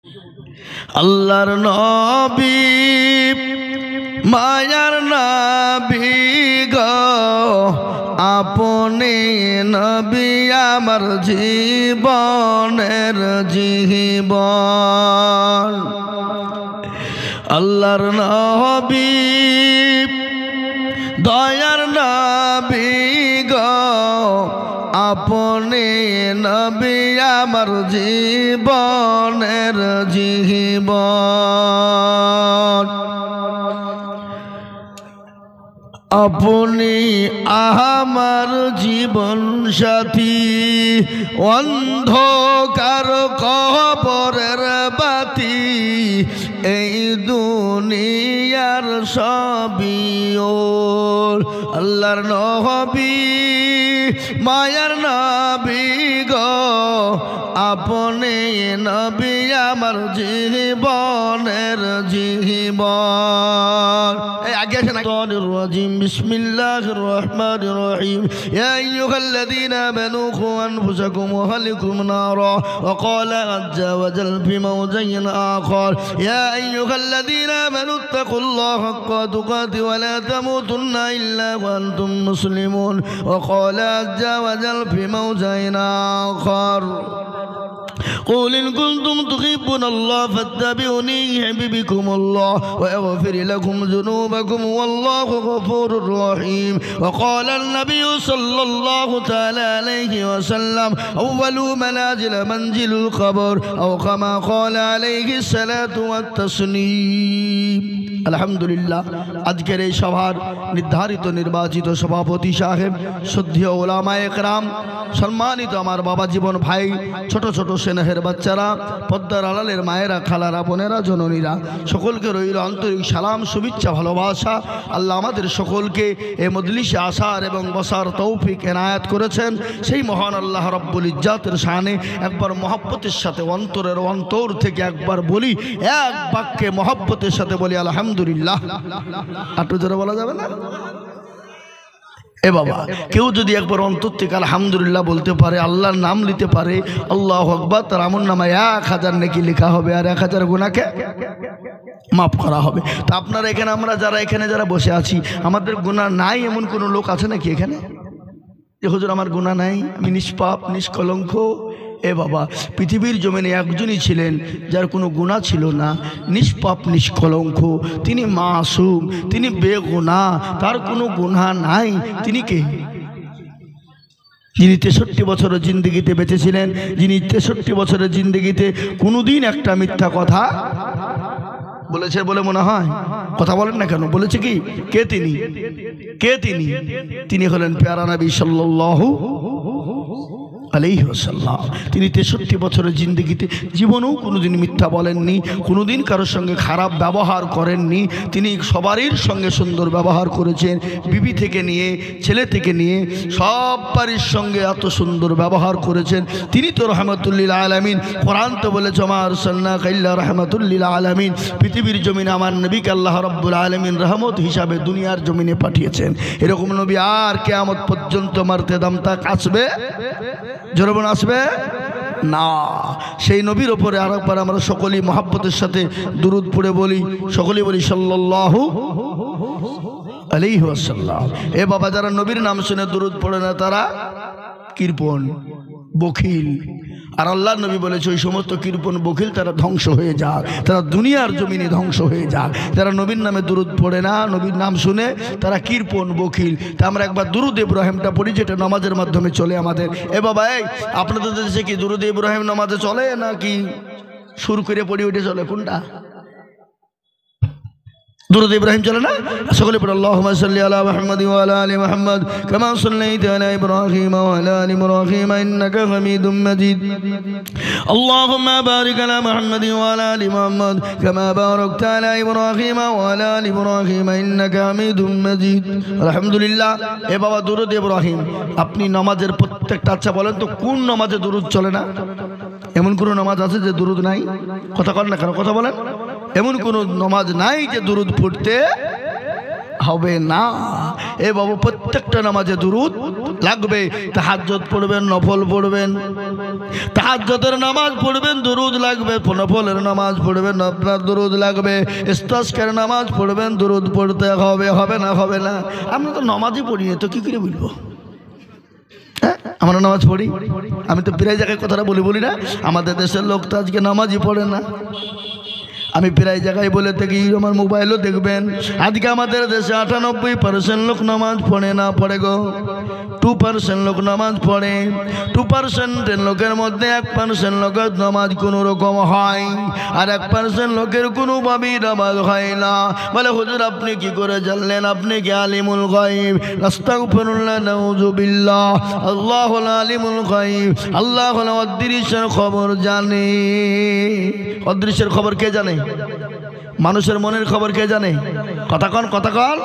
আল্লাহর নবী মায়ার নবী গো আপনি নবী আমার জীবনের জীবন। আল্লাহর নবী দয়ার নবী গো আপনি নবী আমার জীবনের জীবন। আপনি আমার জীবন সাথী অন্ধকার কবরের বাতি এই দুনিয়ার সবই ওর। আল্লাহর নবী মায়ার নবী গো আপনি নবী আমার জীবনের জীবন। এই আগে আসেন। الرجيم بسم الله الرحمن الرحيم يا أيها الذين آمنوا قوا أنفسكم وأهليكم نارا وقال عز وجل في موضع آخر يا أيها الذين آمنوا اتقوا الله حق تقاته ولا تموتن إلا وأنتم مسلمون وقال عز وجل في موضع آخر قل إن كنتم تحبون الله فاتبعوني يحببكم الله ويغفر لكم ذنوبكم والله غفور رحيم وقال النبي صلى الله تعالى عليه وسلم أول منازل منزل القبر أو كما قال عليه الصلاة والتسليم। আলহামদুলিল্লাহ আজকের এই সভার নির্ধারিত নির্বাচিত সভাপতি সাহেব, শ্রদ্ধেয় ওলামায়ে কেরাম, সম্মানিত আমার বাবা জীবন ভাই, ছোট ছোট স্নেহের বাচ্চারা, পদ্মার আড়ালের মায়েরা, খালারা, বোনেরা, জননীরা, সকলকে রইল আন্তরিক সালাম, শুভেচ্ছা, ভালোবাসা। আল্লাহ আমাদের সকলকে এই মজলিসে আসার এবং বসার তৌফিক এনায়াত করেছেন। সেই মহান আল্লাহ রব্বুল ইজ্জাতের শানে একবার মহব্বতের সাথে অন্তরের অন্তর থেকে একবার বলি, এক বাক্যে মহব্বতের সাথে বলি আলহামদুলিল্লাহ। একটু জোরে বলা যাবে না? এ বাবা, কেউ যদি একবার অন্তর থেকে আলহামদুলিল্লাহ বলতে পারে, আল্লাহর নাম নিতে পারে, আল্লাহু আকবার, তার আমলনামায় 1000 নেকি লেখা হবে আর 1000 গুনাহকে মাফ করা হবে। তো আপনারা এখানে, আমরা যারা এখানে যারা বসে আছি, আমাদের গুনাহ নাই এমন কোনো লোক আছে নাকি এখানে যে হুজুর আমার গুনাহ নাই, আমি নিষ্পাপ নিষ্কলঙ্ক? এ বাবা, পৃথিবীর জমিনে একজনই ছিলেন যার কোনো গুনাহ ছিল না, নিষ্পাপ নিষ্কলঙ্ক, তিনি মাসুম, তিনি বেগুনাহ, তার কোনো গুনাহ নাই। তিনি কে? যিনি 63 বছরের জিন্দেগিতে বেঁচেছিলেন, যিনি 63 বছরের জিন্দেগিতে কোনোদিন একটা মিথ্যা কথা বলেছে বলে মনে হয়? কথা বলেন না কেন? বলেছে কি? কে তিনি? কে তিনি? তিনি হলেন প্যারা নবী সাল্লাল্লাহু আলাইহি ওয়াসাল্লাম। তিনি 63 বছরের জিন্দেগিতে জীবনেও কোনোদিন মিথ্যা বলেননি, কোনোদিন কারোর সঙ্গে খারাপ ব্যবহার করেননি। তিনি সবারই সঙ্গে সুন্দর ব্যবহার করেছেন, বিবি থেকে নিয়ে ছেলে থেকে নিয়ে সবারই সঙ্গে এত সুন্দর ব্যবহার করেছেন। তিনি তো রহমাতুল্লিল আলামিন। কোরআন তো বলেছে মা আরসালনাকা ইল্লা রাহমাতুল্লিল আলামিন। পৃথিবীর জমিনে আমার নবীকে আল্লাহ রাব্বুল আলামিন রহমত হিসাবে দুনিয়ার জমিনে পাঠিয়েছেন। এরকম নবী আর কিয়ামত পর্যন্ত মর্যাদাম তাক আসবে? জোরবন আসবে না। সেই নবীর ওপরে আরেকবার আমরা সকলেই মহব্বতের সাথে দুরূদ পড়ে বলি, সকলেই বলি সাল্লাল্লাহু আলাইহি ওয়াসাল্লাম। এ বাবা, যারা নবীর নাম শুনে দুরূদ পড়ে না তারা কৃপণ, বখিল। আর আল্লাহ নবী বলেছে ওই সমস্ত কৃপণ বখিল তারা ধ্বংস হয়ে যাক, তারা দুনিয়ার জমিনে ধ্বংস হয়ে যাক। যারা নবীর নামে দুরূদ পড়ে না, নবীর নাম শুনে, তারা কৃপণ বখিল। তা আমরা একবার দুরূদ ইব্রাহিমটা পড়ি, যেটা নামাজের মাধ্যমে চলে আমাদের। এ বাবা, এই আপনাদের দেশে কি দুরূদ ইব্রাহিম নামাজে চলে নাকি সুর করে পড়ি ওইটা চলে? কোনটা? দুরূদ ইব্রাহিম চলে না? সকলে পড়ে আল্লাহুম্মা সাল্লি আলা মুহাম্মাদ ওয়া আলা আলি মুহাম্মাদ কামা সাল্লাইতা আলা ইব্রাহিম ওয়া আলা আলি ইব্রাহিম ইন্নাকা হামিদুম মাজিদ। আল্লাহুম্মা বারিক আলা মুহাম্মাদ ওয়া আলা আলি মুহাম্মাদ কামা বারাকতা আলা ইব্রাহিম ওয়া আলা আলি ইব্রাহিম ইন্নাকা হামিদুম মাজিদ। আলহামদুলিল্লাহ। এ বাবা, দুরূদ ইব্রাহিম আপনি নামাজের প্রত্যেকটা, আচ্ছা বলেন তো কোন নামাজে দুরূদ চলে না? এমন কোন নামাজ আছে যে দুরূদ নাই? কথা বলেন না কেন? কথা বলেন। এমন কোন নামাজ নাই যে দুরূদ পড়তে হবে না। এ বাবু, প্রত্যেকটা নামাজে দুরূদ লাগবে। তাহাজ্জুদ পড়বেন, নফল পড়বেন, তাহাজ্জুদের নামাজ পড়বেন, দরুদ লাগবে। নফলের নামাজ পড়বেন, আপনার দরুদ লাগবে। ইস্তিসকার নামাজ পড়বেন, দরুদ পড়তে হবে। হবে না? হবে না। আমরা তো নামাজই পড়ি না, তো কি করে বলবো? আমরা নামাজ পড়ি। আমি তো প্রায় জায়গায় কথাটা বলি না, আমাদের দেশের লোক তো আজকে নামাজই পড়ে না। আমি প্রায় জায়গায় বলে থাকি, আমার মোবাইলও দেখবেন, আজকে আমাদের দেশে 98% লোক নামাজ পড়ে না। পড়ে গো 2% লোক নামাজ পড়ে। 2% লোকের মধ্যে 1% লোকের নামাজ কোনো রকম হয়, আর 1% লোকের কোনোভাবেই নামাজ হয় না। বলে হুজুর আপনি কি করে জানলেন? আপনি কি আলিমুল গায়ব? আস্তাগফিরুল্লাহ, নাউযুবিল্লাহ। আল্লাহুল আলিমুল গায়ব, আল্লাহ হলো অদৃশ্যের খবর জানে। অদৃশ্যের খবর কে জানে? মানুষের মনের খবর কে জানে? কথা কন, কথা কন।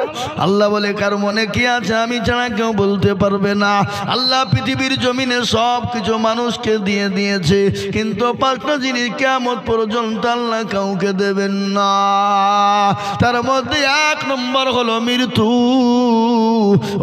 আল্লাহ বলে কার মনে কি আছে আমি ছাড়া কেউ বলতে পারবে না। আল্লাহ পৃথিবীর জমিনে সব কিছু মানুষকে দিয়ে দিয়েছে, কিন্তু 5টা জিনিস কিয়ামত পর্যন্ত আল্লাহ কাউকে দেবেন না। তার মধ্যে 1 নম্বর হলো মৃত্যু।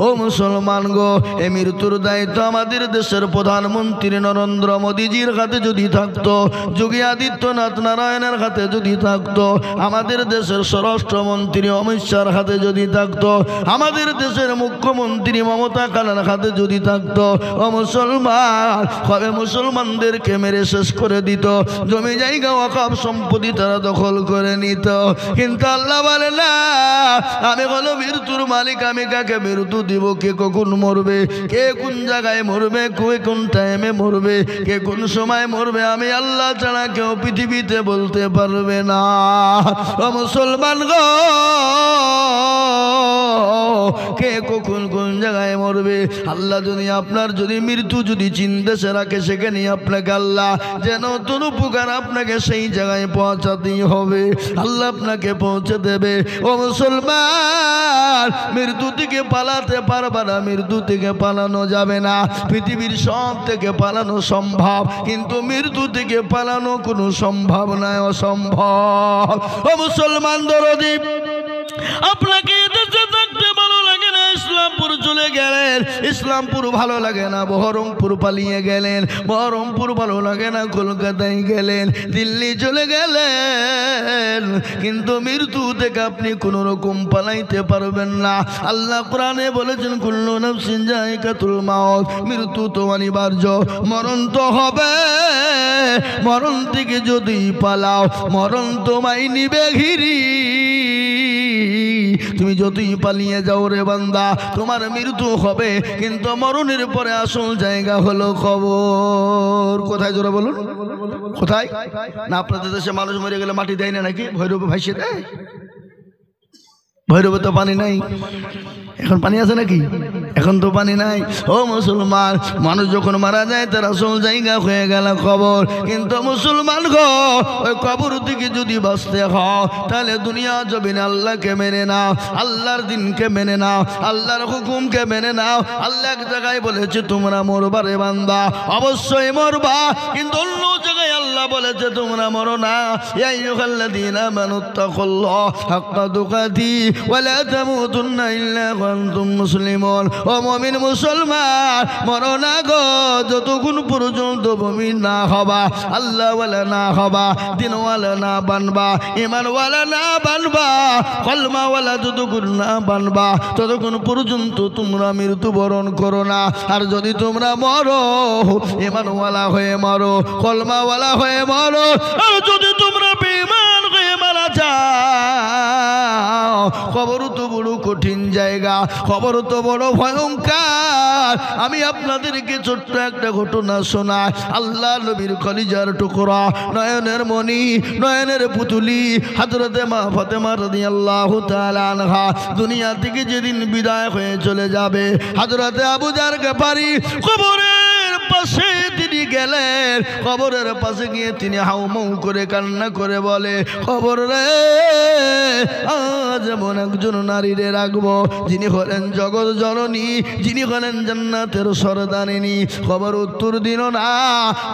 ও মুসলমান গো, এই মৃত্যুর দায়িত্ব আমাদের দেশের প্রধানমন্ত্রী নরেন্দ্র মোদীজির হাতে যদি থাকতো, যোগী আদিত্যনাথ নারায়ণের হাতে যদি থাকতো, আমাদের দেশের স্বরাষ্ট্রমন্ত্রী অমিত শাহর হাতে যদি থাকতো, আমাদের দেশের মুখ্যমন্ত্রী মমতা খালার হাতে যদি থাকতো, ও মুসলমান, কবে মুসলমানদেরকে মেরে শেষ করে দিত, জমি জায়গা ওয়াকফ সম্পত্তি তারা দখল করে নিত। কিন্তু আল্লাহ বলে না, আমি হলো মৃত্যুর মালিক, আমি কাকে মৃত্যু দিব, কে কখন মরবে, কে কোন জায়গায় মরবে, কে কোন টাইমে মরবে, কে কোন সময় মরবে, আমি আল্লাহ ছাড়া কেউ পৃথিবীতে বলতে পারবে না। ও মুসলমান গো, কে কখন কোন জায়গায় মরবে আল্লাহ যদি আপনার যদি মৃত্যু যদি চিন্তা রাখে, সেখানে আপনাকে আল্লাহ যেন তোর উপকার আপনাকে সেই জায়গায় পৌঁছাতেই হবে। আল্লাহ আপনাকে পৌঁছে দেবে। ও মুসলমান, মৃত্যু থেকে পালাতে পারবে না, মৃত্যু থেকে পালানো যাবে না। পৃথিবীর সব থেকে পালানো সম্ভব, কিন্তু মৃত্যু থেকে পালানো কোনো সম্ভব নয়, অসম্ভব। ও মুসলমান দরদি, আপনাকে দেশে থাকতে ভালো লাগে না, ইসলামপুর চলে গেলেন, ইসলামপুর ভালো লাগে না, বহরমপুর পালিয়ে গেলেন, বহরমপুর ভালো লাগে না, কলকাতায় গেলেন, দিল্লি চলে গেলেন, কিন্তু মৃত্যু থেকে আপনি কোনো রকম পালাইতে পারবেন না। আল্লাহ কোরআনে বলেছেন, কুল্লু নাফসিন যায়িকাতুল মাউত, মৃত্যু তো অনিবার্য, মরণ তো হবে। মরণ থেকে যদি পালাও, মরণ তোমায় নিবে ঘিরি। তুমি যতই পালিয়ে যাও রে বান্দা, তোমার মৃত্যু হবে, কিন্তু মরণের পরে আসল জায়গা হলো কবর। কোথায় জোরে বলুন, কোথায়? না আপনাদের দেশে মানুষ মরে গেলে মাটি দেয় না নাকি? ভৈরবে ভাসিয়ে দেয়? ভৈরবে তো পানি নাই, এখন পানি আছে নাকি? এখন তো পানি নাই। ও মুসলমান, মানুষ যখন মারা যায় তার আসল জায়গা হয়ে গেল কবর। কিন্তু মুসলমান গো, ওই কবর থেকে যদি বাঁচতে হয়, তাহলে দুনিয়া জমিনে আল্লাহকে মেনে নাও, আল্লাহর দিনকে মেনে নাও, আল্লাহর হুকুমকে মেনে নাও। আল্লাহ এক জায়গায় বলেছে তোমরা মরবা রে বান্দা, অবশ্যই মরবা, কিন্তু অন্য জায়গায় আল্লাহ বলেছে তোমরা মরো না। ইয়া আইয়ুহাল্লাযীনা আমানুত্তাকুল্লাহ হাক্কা তুকাতি ওয়া লা তামুতুন্না ইল্লা ওয়া আনতুম মুসলিমুন। ও মুমিন মুসলমান, মরো না গো, যতক্ষণ পর্যন্ত মুমিন না হবা, আল্লাহওয়ালা না হবা, দিনওয়ালা না বানবা, ঈমানওয়ালা না বানবা, কলমাওয়ালা যতক্ষণ না বানবা, ততক্ষণ পর্যন্ত তোমরা মৃত্যুবরণ করো না। আর যদি তোমরা মরো, ঈমানওয়ালা হয়ে মরো, কলমাওয়ালা হয়ে মরো, আর যদি তোমরা বেঈমান হয়ে মারা যাও, কবর তো বড় কঠিন জায়গা, কবর তো বড় ভয়ঙ্কর। আমি আপনাদেরকে ছোট্ট একটা ঘটনা শোনাই। আল্লাহ নবীর কলিজার টুকরা, নয়নের মণি, নয়নের পুতুলি, হযরতে মা ফাতেমা রাদিয়াল্লাহু তাআলা আনহা দুনিয়া থেকে যেদিন বিদায় হয়ে চলে যাবে, হযরতে আবু যার গফারি কবরের পাশে তিনি গেলেন। কবরের পাশে গিয়ে তিনি হাউমাউ করে কান্না করে বলে, কবর রে, আজ এমন একজন নারীরে রাখবো যিনি হলেন জগৎ জননী, যিনি হলেন জান্নাতের সরদারিনী। কবর উত্তর দিল না,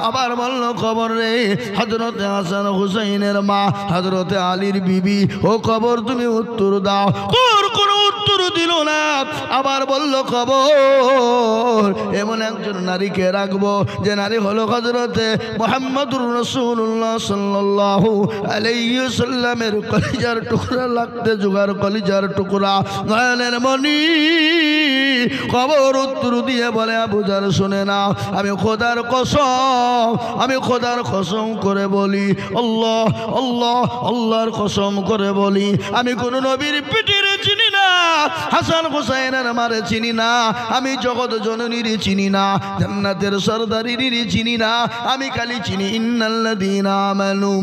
আবার বলল, কবর রে, হযরতে হাসান হুসাইনের মা, হযরতে আলীর বিবি, ও কবর তুমি উত্তর দাও। কবর কোনো উত্তর দিল না, আবার বলল কবর এমন একজন নারীকে রাখবো যে নারী হলো হযরতে মুহাম্মদুর রাসূলুল্লাহ সাল্লাল্লাহু আলাইহি ওয়াসাল্লামের কলিজার টুকরা লাগতে জোগাড় কলিজার টুকরা নয়নের মণি। কবর উত্তর দিয়ে বলে আবু জার শুনে না, আমি খোদার কসম করে বলি, আল্লাহ আল্লাহ আল্লাহর কসম করে বলি, আমি কোন নবীর পিঠির চিনি না, হাসান হুসাইনের মারে চিনি না, আমি জগৎ জননীর চিনি না, জান্নাতের সরদারির চিনি না, আমি খালি চিনি ইন্নাল্লাযীনা আমানু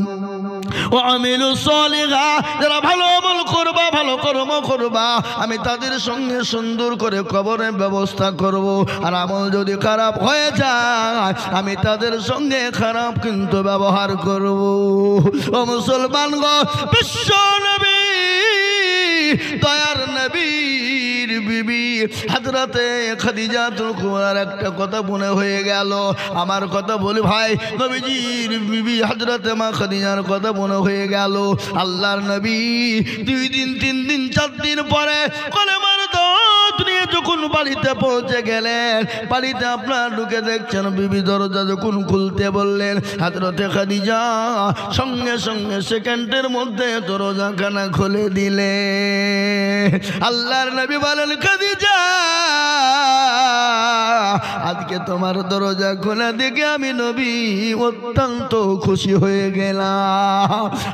ওয়া আমিলুস সালিহাত, যারা ভালো আমল করবা, ভালো কর্ম করবা, আমি তাদের সঙ্গে সুন্দর করে কবরের ব্যবস্থা করব। আর আমল যদি খারাপ হয়ে যায় আমি তাদের সঙ্গে খারাপ কিন্তু ব্যবহার করব। ও মুসলমান গো, বিশ্ব নবী দয়ার নবীর বিবি হযরতে খাদিজাতুল কুবরার একটা কথা মনে হয়ে গেল। আমার কথা বলি ভাই, নবীজির বিবি হযরতে মা খাদিজার কথা মনে হয়ে গেল। আল্লাহর নবী 2 দিন 3 দিন 4 দিন পরে কলেমার দাওয়াত নিয়ে যখন বাড়িতে পৌঁছে গেলেন, বাড়িতে আপনার ঢুকে দেখছেন বিবি দরজা যখন খুলতে বললেন, হযরতে খাদিজা সঙ্গে সঙ্গে সেকেন্ডের মধ্যে দরজাখানা খুলে দিলে। আল্লাহর নবী বলেন, খাদিজা আজকে তোমার দরজা খোলা দেখে আমি নবী অত্যন্ত খুশি হয়ে গেলাম।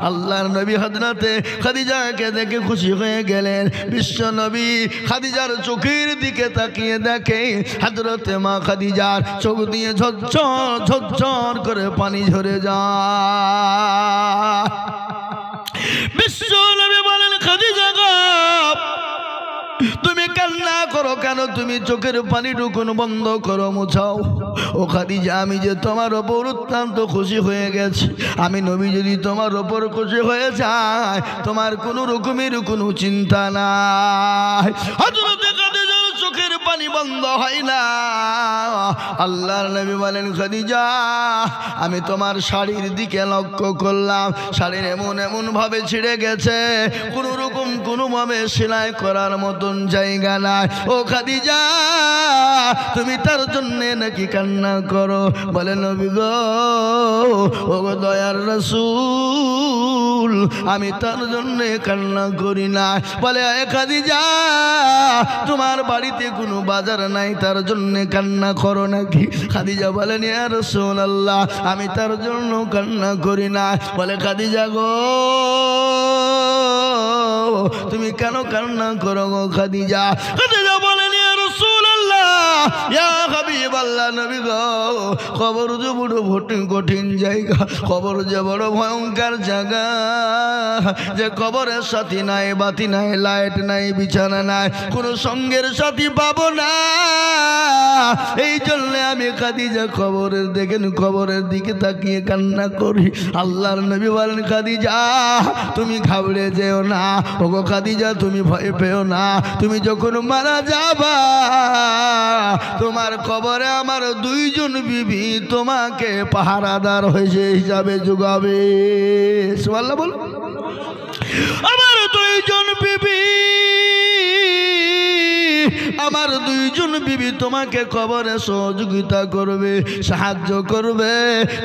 আল্লাহর নবী হযরতে খাদিজাকে দেখে খুশি হয়ে গেলেন। বিশ্ব নবী খাদিজার চোখের দিকে তাকিয়ে দেখে হযরতে মা খাদিজার চোখ দিয়ে ঝরঝর ঝরঝর করে পানি ঝরে যায়। বিশ্ব নবী বলেন, খাদিজা গো তুমি কান্না করো কেন? তুমি চোখের পানি টুকুন বন্ধ করো, মুছাও। ও খাদিজা, আমি যে তোমার ওপর অত্যন্ত খুশি হয়ে গেছি। আমি নবী যদি তোমার ওপর খুশি হয়ে যায় তোমার কোনো রকমের কোনো চিন্তা নাই। হযরতে খাদিজার চোখের পানি বন্ধ হয় না। আল্লাহর নবী বলেন, খাদিজা আমি তোমার শাড়ির দিকে লক্ষ্য করলাম, শাড়ির এমন এমন ভাবে ছিঁড়ে গেছে, কোনো রকম কোনোভাবে সেলাই করার মতন জায়গা নাই। ও খাদিজা তুমি তার জন্য নাকি কান্না করো? বলে, নবী গো, ও গো দয়ার রাসূল, আমি তার জন্য কান্না করি না। বলে, খাদিজা তোমার বাড়িতে কোনো বাজার নাই তার জন্য কান্না করো নাকি? খাদিজা বলেন, ইয়া রাসূলুল্লাহ আমি তার জন্য কান্না করি না। বলে, খাদিজা গো তুমি কেন কান্না করো গো খাদিজা? খাদিজা বলেন, ইয়া রাসূলুল্লাহ ইয়া হাবিবাল্লাহ, নবী গো কবর যে বড় কঠিন জায়গা, কবর যে বড় ভয়ঙ্কর জায়গা, যে কবরের সাথী নাই, বাতি নাই, লাইট নাই, বিছানা নাই, কোনো সঙ্গের সাথী পাবো না। এই জন্য আমি খাদিজা কবরের দেখেন কবরের দিকে তাকিয়ে কান্না করি। আল্লাহর নবী বলেন, খাদিজা তুমি ঘাবড়ে যেও না। ওগো খাদিজা তুমি ভয় পেও না, তুমি যখন মারা যাবা তোমার কবরে আমার 2 জন বিবি তোমাকে পাহারাদার হয়েছে হিসাবে যোগাবে। সুবহানাল্লাহ বল। আমার 2 জন বিবি, আমার 2 জন বিবি তোমাকে কবরে সহযোগিতা করবে, সাহায্য করবে,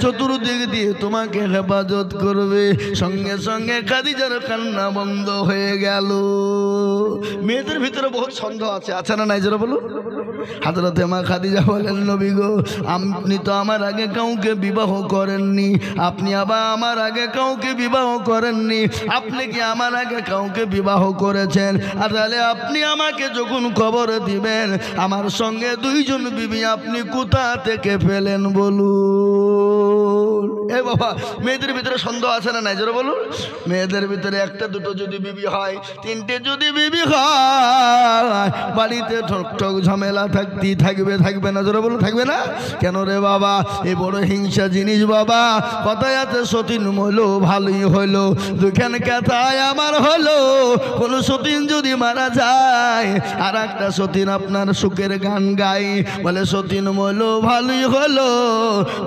চতুর্দিক দিয়ে তোমাকে হেফাজত করবে। সঙ্গে সঙ্গে খাদিজার কান্না বন্ধ হয়ে গেল। মেয়েদের ভিতরে বহুত সন্দেহ আছে, আছে না নাই? যারা বলুন। হযরতে মা খাদিজা বলেন, নবী গো আপনি তো আমার আগে কাউকে বিবাহ করেননি, আপনি আবার আমার আগে কাউকে বিবাহ করেননি, আপনি কি আমার আগে কাউকে বিবাহ করেছেন? আর তাহলে আপনি আমাকে যখন কবরে দিবেন আমার সঙ্গে 2 জন বিবি আপনি কোথা থেকে পেলেন বলুন? এ বাবা, মেয়েদের ভিতরে সন্দেহ আছে না নাই? যারা বলুন। মেয়েদের ভিতরে 1টা 2টো যদি বিবি হয়, 3টে যদি বিবি হয়, বাড়িতে ঠকঠক ঝামেলা থাকতেই থাকবে, থাকবে না? যারা বলুন থাকবে না কেন রে বাবা? এ বড় হিংসা জিনিস বাবা। কথায় আছে সতীন হলো ভালোই হলো, দুখান কথায় আমার হলো। কোনো সতীন যদি মারা যায় আর একটা সতীন আপনার সুখের গান গাই, বলে সতীন হলো ভালোই হলো,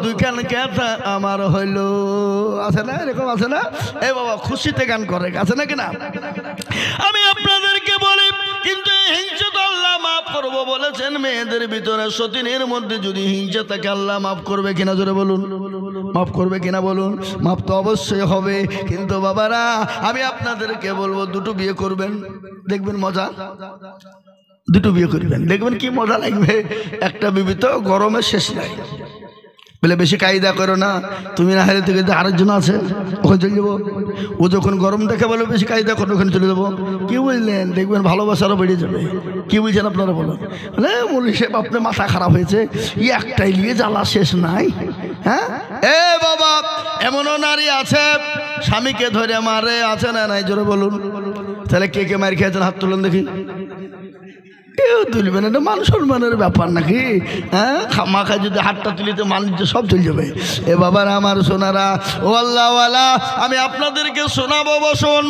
দুখান কথা আমার হলো। আছে না এরকম? আছে না? এ বাবা খুশিতে গান করে, আছে না কিনা? আমি আপনাদেরকে বলি কিন্তু হিংসা তো আল্লাহ মাফ করবো বলেছেন। মেয়েদের ভিতরে সতীনের মধ্যে যদি হিংসা থাকে আল্লাহ মাফ করবে কিনা জোরে বলুন, মাফ করবে কিনা বলুন? মাফ তো অবশ্যই হবে। কিন্তু বাবারা আমি আপনাদেরকে বলবো দুটো বিয়ে করবেন, দেখবেন মজা। দুটো বিয়ে করবেন, দেখবেন কি মজা লাগবে। একটা বিবি তো গরমে শেষ নাই। বলে বেশি কায়দা করো না, তুমি না হারে থেকে আরেকজন আছে ওখানে চলে যাবো। ও যখন গরম দেখে বলো বেশি কায়দা করো ওখানে চলে যাবো। কি বুঝলেন? দেখবেন ভালোবাসা আরও বেড়ে যাবে। কি বুঝছেন আপনারা বলুন? বলে মৌলভী সাহেব আপনার মাথা খারাপ হয়েছে, ই একটাই নিয়ে জ্বালা শেষ নাই। হ্যাঁ এ বাবা, এমনও নারী আছে স্বামীকে ধরে মারে, আছে না নাই জোরে বলুন? তাহলে কে কে মার খেয়েছেন হাত তুলুন দেখি। কেউ তুলবেন, এটা মান সম্মানের ব্যাপার নাকি? হ্যাঁ খামাখা যদি হাতটা তুলিতে মানুষ সব চলে যাবে। এ বাবার আমার সোনারা, ও আল্লাহওয়ালা, আমি আপনাদেরকে শোনাবো, বসুন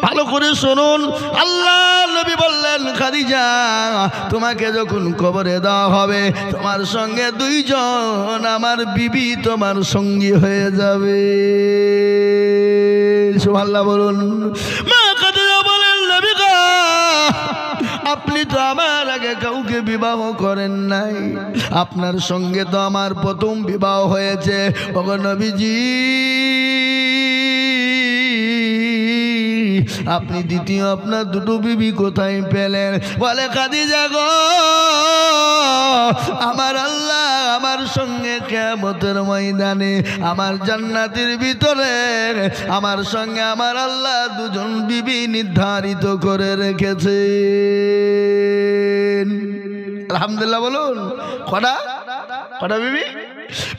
ভালো করে শুনুন। আল্লাহ নবী বললেন, খাদিজা তোমাকে যখন কবরে দেওয়া হবে তোমার সঙ্গে দুইজন আমার বিবি তোমার সঙ্গী হয়ে যাবে। সুবহানাল্লাহ বলুন। মা খাদিজা বলেন, নবী গো আপনি তো আমার আগে কাউকে বিবাহ করেন নাই, আপনার সঙ্গে তো আমার প্রথম বিবাহ হয়েছে। ওগো নবীজি আপনি দ্বিতীয় আপনার দুটো বিবি কোথায় পেলেন? বলে খাদিজা গো আমার আল্লাহ আমার সঙ্গে কিয়ামতের ময়দানে আমার জান্নাতের ভিতরে আমার সঙ্গে আমার আল্লাহ দুজন বিবি নির্ধারিত করে রেখেছে। আলহামদুলিল্লাহ বলুন। কটা কটা বিবি?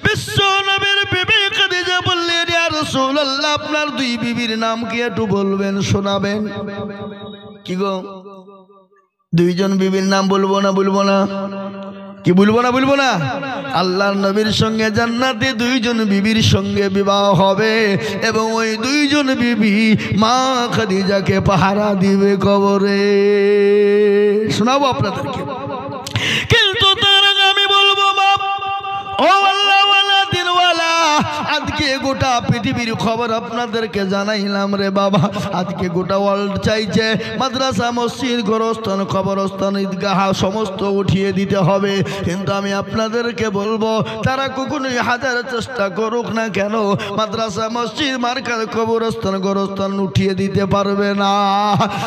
বিশ্ব নবীর বিবি খাদিজা বললেন, ইয়া রাসূলুল্লাহ আপনার দুই বিবির নাম কি একটু বলবেন, শোনাবেন? কি গো দুইজন বিবির নাম বলবো না বলবো না? কি বলবো না বলবো না? আল্লাহর নবীর সঙ্গে জান্নাতে দুইজন বিবির সঙ্গে বিবাহ হবে এবং ওই দুইজন বিবি মা খাদিজাকে পাহারা দিবে কবরে। শোনাবো আপনাদেরকে, কিন্তু তার আগে আমি বলবো বাপ ও আল্লাহওয়ালা দিনওয়ালা, আজকে গোটা পৃথিবীর খবর আপনাদেরকে জানাইলাম রে বাবা। আজকে গোটা ওয়ার্ল্ড চাইছে মাদ্রাসা, মসজিদ, গোরস্থান, কবরস্থান, ঈদগাহ সমস্ত উঠিয়ে দিতে হবে। কিন্তু আমি আপনাদেরকে বলবো তারা কখনোই হাজার চেষ্টা করুক না কেন মাদ্রাসা, মসজিদ, মার্কাজ, কবরস্থান, গোরস্থান উঠিয়ে দিতে পারবে না।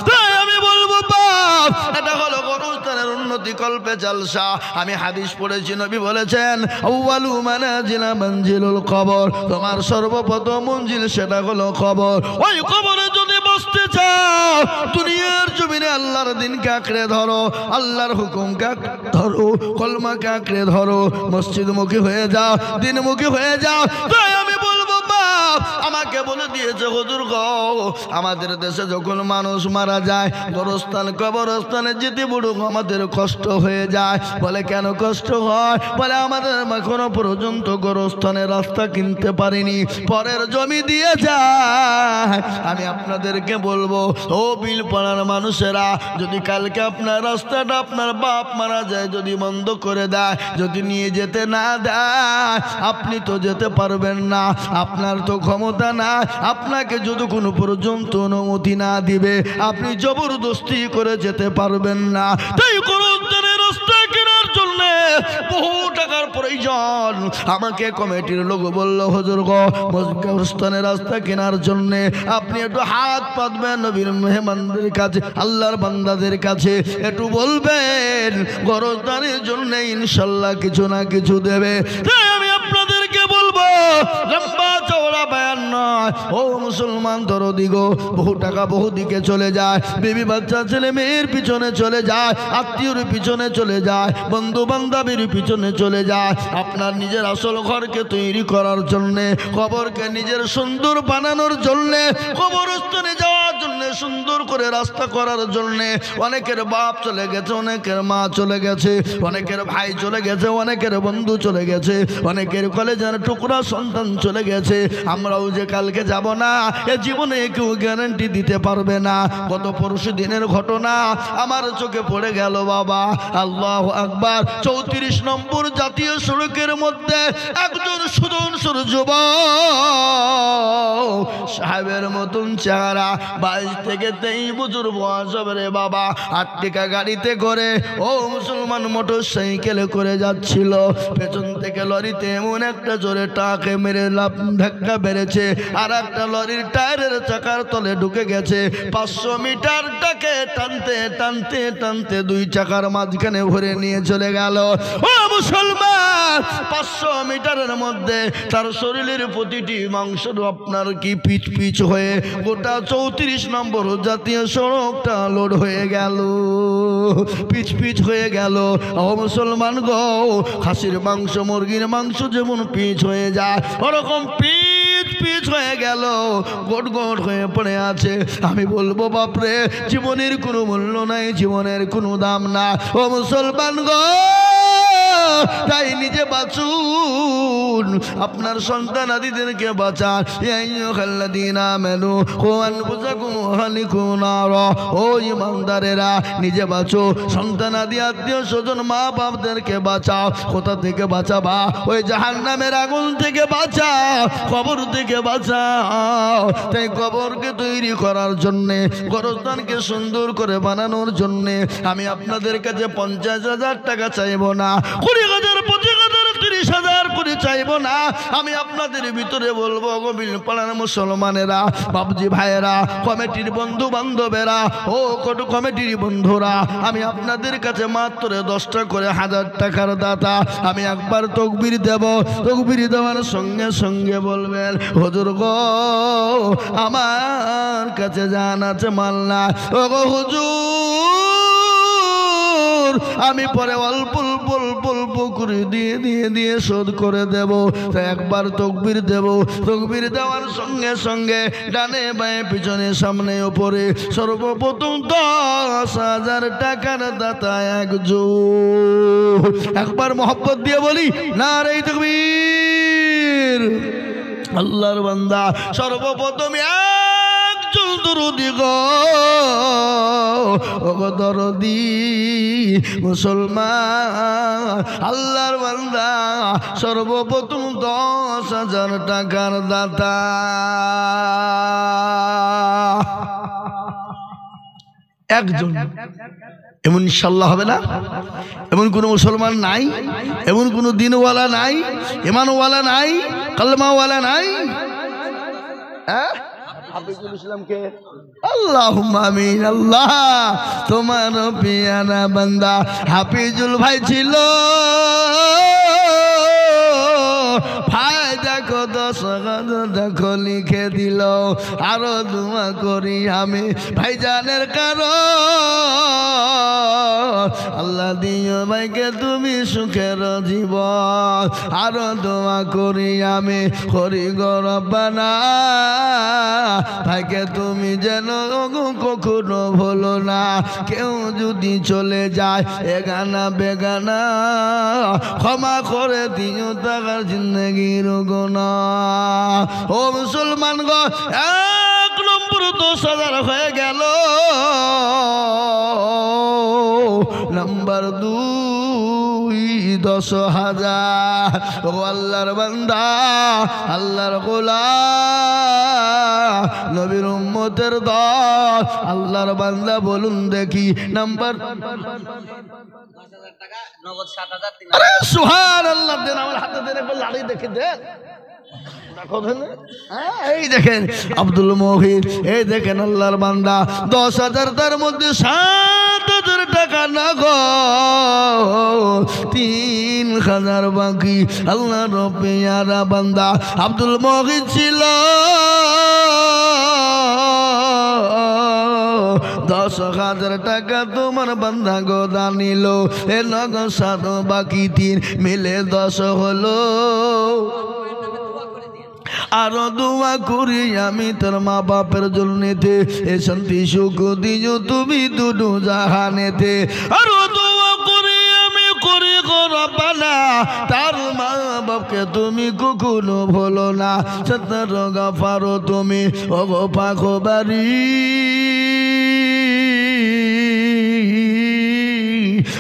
তাই আমি বলবো বাপ এটা হলো গোরস্থানের উন্নতি কল্পে জালসা। আমি হাদিস পড়েছি, নবী বলেছেন আউয়ালু মানাজিলা মঞ্জিলুল কবর, তোমার সর্বপ্রথম মঞ্জিল সেটা হলো কবর। ওই কবরে যদি বসতে চাও দুনিয়ার জমিনে আল্লাহর দিনকে আঁকড়ে ধরো, আল্লাহর হুকুমকে ধরো, কলমাকে আঁকড়ে ধরো, মসজিদমুখী হয়ে যাও, দিনমুখী হয়ে যাও। তাই আমি বলবো বাপ আমাকে বলে দিয়েছে হুজুর গো আমাদের দেশে যখন মানুষ মারা যায় গোরস্থান কবরস্থানে যেতে বড় আমাদের কষ্ট হয়ে যায়। বলে কেন কষ্ট হয়? বলে আমাদের এখনো পর্যন্ত গোরস্থানের রাস্তা কিনতে পারিনি, পরের জমি দিয়ে যায়। আমি আপনাদেরকে বলবো ও বিলপাড়ার মানুষেরা, যদি কালকে আপনার রাস্তাটা আপনার বাপ মারা যায় যদি বন্ধ করে দেয়, যদি নিয়ে যেতে না দেয়, আপনি তো যেতে পারবেন না, আপনার তো ক্ষমতা না। আপনাকে যতক্ষণ পর্যন্ত অনুমতি না দিবে আপনি জবরদস্তি করে যেতে পারবেন না। তাই গোরস্থানের রাস্তা কেনার জন্য বহু টাকার প্রয়োজন। আমাকে কমিটির লোক বললো হুজুর গো গোরস্থানের রাস্তা কেনার জন্য আপনি একটু হাত পাতবেন নবীর মেহমানদের কাছে, আল্লাহর বান্দাদের কাছে একটু বলবেন গোরস্থানের জন্য ইনশাল্লাহ কিছু না কিছু দেবে। তাই আমি আপনাদেরকে বলবো লম্বা চওড়া বয়ান নয়, ও মুসলমান দরদি গো, বহু টাকা বহু দিকে চলে যায়, বিবি বাচ্চা ছেলে মেয়ের পিছনে চলে যায়, আত্মীয়র পিছনে চলে যায়, বন্ধু বান্ধবের পিছনে চলে যায়। আপনার নিজের আসল ঘরকে তৈরি করার জন্যে, কবরকে নিজের সুন্দর বানানোর জন্যে, কবরস্থানে যাওয়ার জন্যে, সুন্দর করে রাস্তা করার জন্যে অনেকের বাপ চলে গেছে, অনেকের মা চলে গেছে, অনেকের ভাই চলে গেছে, অনেকের বন্ধু চলে গেছে, অনেকের কলেজের টুকরা সন্তান চলে গেছে। আমরাও যে কালকে যাব না এ জীবনে কেউ গ্যারান্টি দিতে পারবে না। গত পরশু দিনের ঘটনা আমার চোখে পড়ে গেল বাবা। আল্লাহু আকবার। 34 নম্বর জাতীয় সড়কের মধ্যে একজন সুদর্শন যুবক সাহেবের মতন চেহারা, 22 থেকে 23 বছর বয়স হবে রে বাবা। 8 টাকা গাড়িতে করে ও মুসলমান মোটর সাইকেলে করে যাচ্ছিল, পেছন থেকে লরিতে এমন একটা জোরে টাকে মেরে ধাক্কা বেড়েছে, আর একটা লরির টায়ারের চাকার তলে ঢুকে গেছে। 500 মিটারটাকে টানতে টানতে টানতে 2 চাকার মাঝখানে ভরে নিয়ে চলে গেল। ও মুসলমান, 500 মিটারের মধ্যে তার শরীরের প্রতিটি মাংস আপনার কি পিচ পিচ হয়ে গোটা 34 নম্বর জাতীয় সড়কটা লোড হয়ে গেল, পিচ পিচ হয়ে গেল। ও মুসলমান গো, খাসির মাংস মুরগির মাংস যেমন পিচ হয়ে যায় ওরকম পিচ পিচ হয়ে গেল, গোট গোট হয়ে পড়ে আছে। আমি বলবো বাপরে, জীবনের কোনো মূল্য নাই, জীবনের কোনো দাম না। ও মুসলমান গো, তাই নিজে বাঁচুন, আপনার সন্তান আদিদেরকে বাঁচান। ও ইমানদারেরা, নিজে বাঁচো, সন্তান আদি আত্মীয় স্বজন মা বাপদেরকে বাঁচাও। কোথা থেকে বাঁচাবা? ওই জাহান্নামের আগুন থেকে বাঁচাও, কবর থেকে বাঁচাও। তাই কবরকে তৈরি করার জন্যে, গোরস্থানকে সুন্দর করে বানানোর জন্যে আমি আপনাদের কাছে 50,000 টাকা চাইব না, 20,000, 25,000, 30,000 করে চাইব না। আমি আপনাদের ভিতরে বলবো, গোবিল পাড়ার মুসলমানেরা, বাবজি ভাইয়েরা, কমিটির বন্ধু বান্ধবেরা, ও কটু কমিটির বন্ধুরা, আমি আপনাদের কাছে মাত্র 10টা করে 1000 টাকার দাতা। আমি একবার তকবীর দেব, তকবীর দেওয়ার সঙ্গে সঙ্গে বলবেন, হুজুর গো আমার কাছে জান আছে মাল না, ও গো হুজুর আমি পরে অল্প অল্প অল্প অল্প করে দিয়ে দিয়ে দিয়ে শোধ করে দেব। তাই একবার তকবীর দেব, তকবীর দেওয়ার সঙ্গে সঙ্গে ডানে বাঁয়ে পিছনে সামনে ওপরে সর্বপ্রথম 10,000 টাকার দাতা একজন। একবার মোহাব্বত দিয়ে বলি নারে তাকবীর। আল্লাহর বান্দা সর্বপ্রথম একজন দরদি গো, ওগো দরদি মুসলমান, আল্লাহর বান্দা সর্বপ্রথম 10,000 টাকার দাতা। একজন এমন ইনশাআল্লাহ হবে না? এমন কোন মুসলমান নাই, এমন কোন দিনওয়ালা নাই, ইমানওয়ালা নাই, কালমাওয়ালা নাই। হাফিজুল ইসলামকে আল্লাহুম্মা আমিন। আল্লাহ তোমার পিয়ারা বান্দা হাফিজুল ভাই ছিল, ভাই দেখো 10,000 দেখো লিখে দিল। আরো দোয়া করি আমি ভাইজানের কারণ, আল্লাহ দিও ভাইকে তুমি সুখের জীবন। আরো দোয়া করি আমি হরি গো রব্বানা, ভাইকে তুমি যেন কখনো ভুলো না। কেউ যদি চলে যায় এগানা বেগানা, ক্ষমা করে দিও তার জিন্দগির গুনাহ। ও মুসলমান গো, 1 নম্বর 10,000 হয়ে গেল। নাম্বার 2 10,000। ও আল্লাহর বান্দা, আল্লাহর গোলাম, নবীর উম্মতের দল, আল্লাহর বান্দা বলুন দেখি নাম্বার 10,000 টাকা নগদ 7,000। আরে সুবহানাল্লাহ, দেন আমার হাতে দেন, একবার লাড়ি দেখে দেন। এই দেখেন আব্দুল মহিন, এই দেখেন আল্লাহর বান্দা 10,000 তার মধ্যে 7,000 টাকা নগদ, 3,000 বাকি। আল্লাহর পেয়ারা বান্দা আব্দুল মহিন ছিল। 10,000 টাকা তোমার বান্দা গোদা নিল, এ নগদ 7 বাকি 3 মিলে 10 হলো। আরো দোয়া করি আমি তোর মা বাপের জন্যতে, এ শান্তি সুখ দিও তুমি দুটো জাহানেতে। আরো দোয়া করি আমি করি গো রব্বানা, তার মা বাপকে তুমি কখনো ভুলো না। সত্তর গাফারো তুমি ও গো পাখো বাড়ি,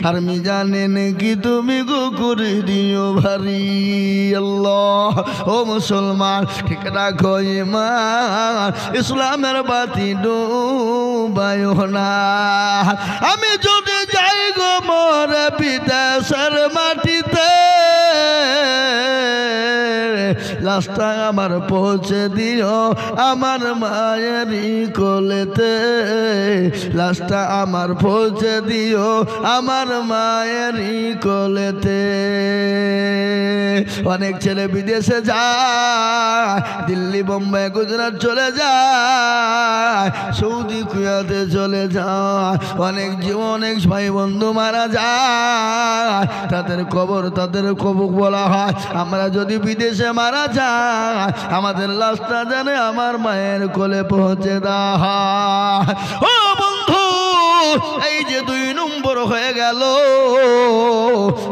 আর মিজানে নেকি তুমি গো করে দিও ভারী। আল্লাহ ও মুসলমান ঠিক রাখো ঈমান, ইসলামের বাতি ডুবায়ো না। আমি যদি যাই গো মোরে বিদেশের মাটিতে, লাশটা আমার পৌঁছে দিও আমার মায়েরই কোলেতে, লাশটা আমার পৌঁছে দিও আমার মায়েরই কোলেতে। অনেক ছেলে বিদেশে যায়, দিল্লি বোম্বাই গুজরাট চলে যায়, সৌদি কুয়েতে চলে যায়। অনেক ভাই বন্ধু মারা যায়, তাদের কবর বলা হয়। আমরা যদি বিদেশে মারা যায়, আমাদের লাশটা জানে আমার মায়ের কোলে পৌঁছে দেওয়া। ও বন্ধু, এই যে 2 নম্বর হয়ে গেল,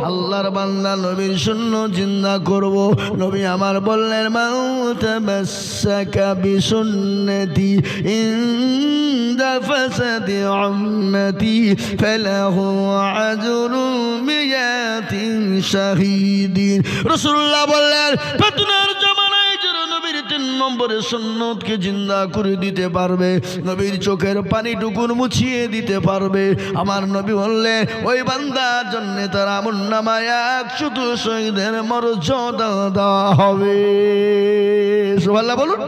আল্লাহর বান্দা নবীর সুন্নাত জিন্দা করব। নবী আমার বললেন মাউত বাসাকা বিসুন্নতি ইনদা ফাসাদি উম্মতি ফালাহু আজরু মিয়াতিন শাহীদিন। রাসূলুল্লাহ বললেন ফিতনার জামানায় যারা নবীর 3 নম্বরের সুন্নতকে জিন্দা করে দিতে পারবে, নবীর চোখের পানিটুকু মুছিয়ে দিতে পারবে, আমার নবী বললেন ওই বান্দার জন্য তার আমলনামায় 100 শহীদের মর্যাদা দেওয়া হবে। সুবহানাল্লাহ বলুন।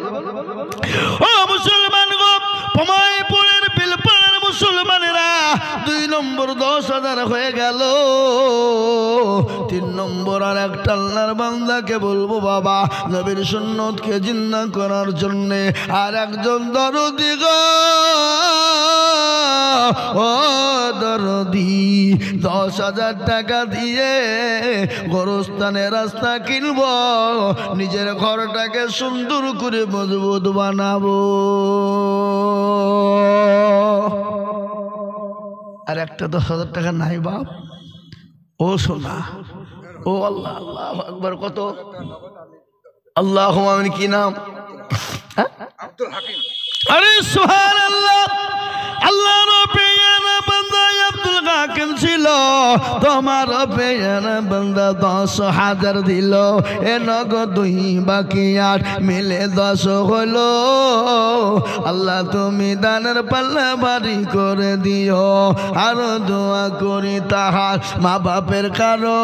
ও মুসলমান গো, পমাইপুরের বিলপাড়ার মুসলমানেরা 2 নম্বর 10,000 হয়ে গেল। 3 নম্বর আর একটা আল্লাহর বান্দাকে বলবো বাবা নবীর সুন্নতকে জিন্দা করার জন্য আর একজন দরদি গো, ও দরদি 10,000 টাকা দিয়ে গোরস্থানের রাস্তা কিনব, নিজের ঘরটাকে সুন্দর করে মজবুত বানাবো। আর একটা 10,000 টাকা নাই বাপ। ও সোনা, ও আল্লাহ, আল্লাহু আকবার। কত? আল্লাহুম্মা আমিন। কি নাম? আব্দুল হাকিম। আরে সুবহানাল্লাহ। আল্লাহর পেয়ারা বান্দা আব্দুল হাকিম ছিল, তোমার পেয়ারা বান্দা 10,000 দিল। এ নগদ 2 বাকি 8 মিলে 10 হলো। আল্লাহ তুমি দানের পাল্লা ভারী করে দিও। আরো দোয়া করি তাহার মা বাপের কারো,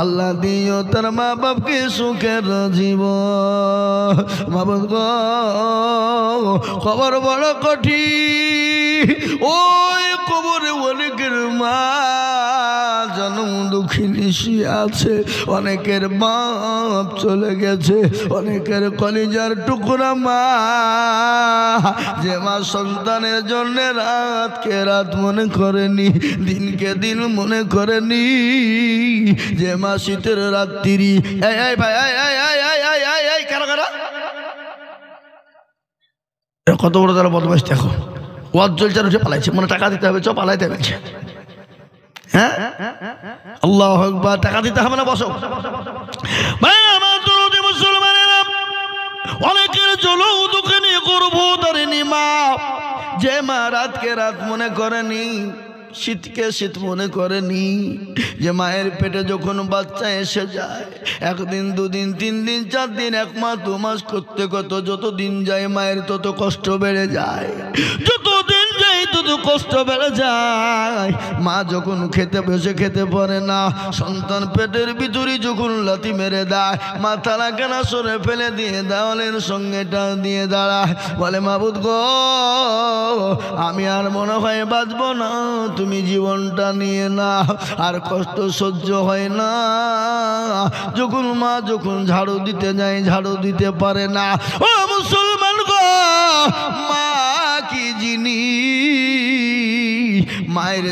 আল্লাহ দিও তার মা বাপকে সুখের জীবন। বাবা গো, খবর বড় কঠিন। ওই কবরে অনেকের মা জন্ম দুঃখিনী আছে, অনেকের বাপ চলে গেছে, অনেকের কলিজার টুকরা মা, যে মা সন্তানের জন্য রাতকে রাত মনে করেনি, দিনকে দিন মনে করেনি, যে মা শীতের রাত্রি। এই ভাই, কারা কারা কত বড় তারা বদমাইশ দেখো, ওয়াজ চলছে উঠে পালাইছে, মানে টাকা দিতে হবে, চ পালাইতে বলছে। হ্যাঁ, আল্লাহু আকবার। টাকা দিতে হবে না, বসো। মুসলমানেরা অনেকের জলো দুঃখে নিয়ে করবো ধরেনি মা, যে মা রাতকে রাত মনে করেনি, শীতকে শীত মনে করেনি, যে মায়ের পেটে যখন বাচ্চা এসে যায় 1 দিন 2 দিন 3 দিন 4 দিন 1 মাস 2 মাস করতে কত যত দিন যায় মায়ের তত কষ্ট বেড়ে যায়, যত দিন যায় তত কষ্ট বেড়ে যায়। মা যখন খেতে বসে খেতে পারে না, সন্তান পেটের ভিতরে যখন লাথি মেরে দেয়, মাথা লাগানা সরে ফেলে দিয়ে দেওয়ালের সঙ্গে টান দিয়ে দাঁড়ায়, বলে মাবুদ গো আমি আর মনে হয় বাঁচবো না, তুমি জীবনটা নিয়ে না। আর কষ্ট সহ্য হয় না, যখন মা যখন ঝাড়ু দিতে যায় ঝাড়ু দিতে পারে না। ও মুসলমান গো, মা কি জিনিস, মায়ের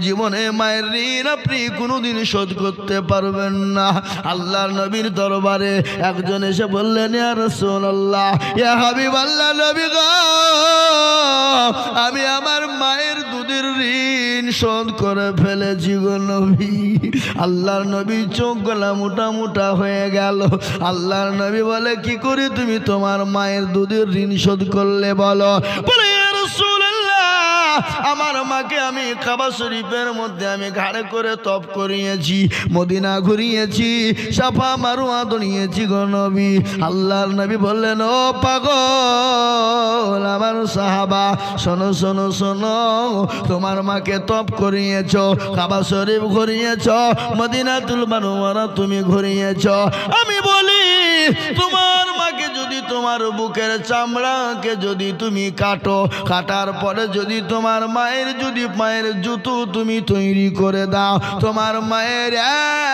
জীবনে মায়ের ঋণ আপনি কোনোদিন শোধ করতে পারবেন না। আল্লাহর নবীর দরবারে একজন এসে বললেন, ইয়া রাসূলুল্লাহ, ইয়া হাবিবাল্লাহ, নবী গো আমি আমার মায়ের দুধের ঋণ শোধ করে ফেলেছি গো নবী। আল্লাহর নবী চোখ গলা মোটা মোটা হয়ে গেল। আল্লাহর নবী বলে, কি করে তুমি তোমার মায়ের দুধের ঋণ শোধ করলে বলো? বলে, ইয়া রাসূলুল্লাহ আমার মাকে আমি কাবা শরীফের মধ্যে আমি ঘাড়ে করে তপ করিয়েছি, মদিনা ঘুরিয়েছি, সাফা মারওয়া দৌড়িয়েছি গো নবী। আল্লাহর নবী বললেন, ও পাগল আমার সাহাবা, শোনো শোনো শোনো, তোমার মাকে তপ করিয়েছ, কাবা শরীফ ঘুরিয়েছ, মদিনাতুল মুনাওয়ারা তুমি ঘুরিয়েছ। আমি বলি তোমার মাকে যদি তোমার বুকের চামড়াকে যদি তুমি কাটো, কাটার পরে যদি তোমার মায়ের যদি পায়ের জুতো তুমি তৈরি করে দাও, তোমার মায়ের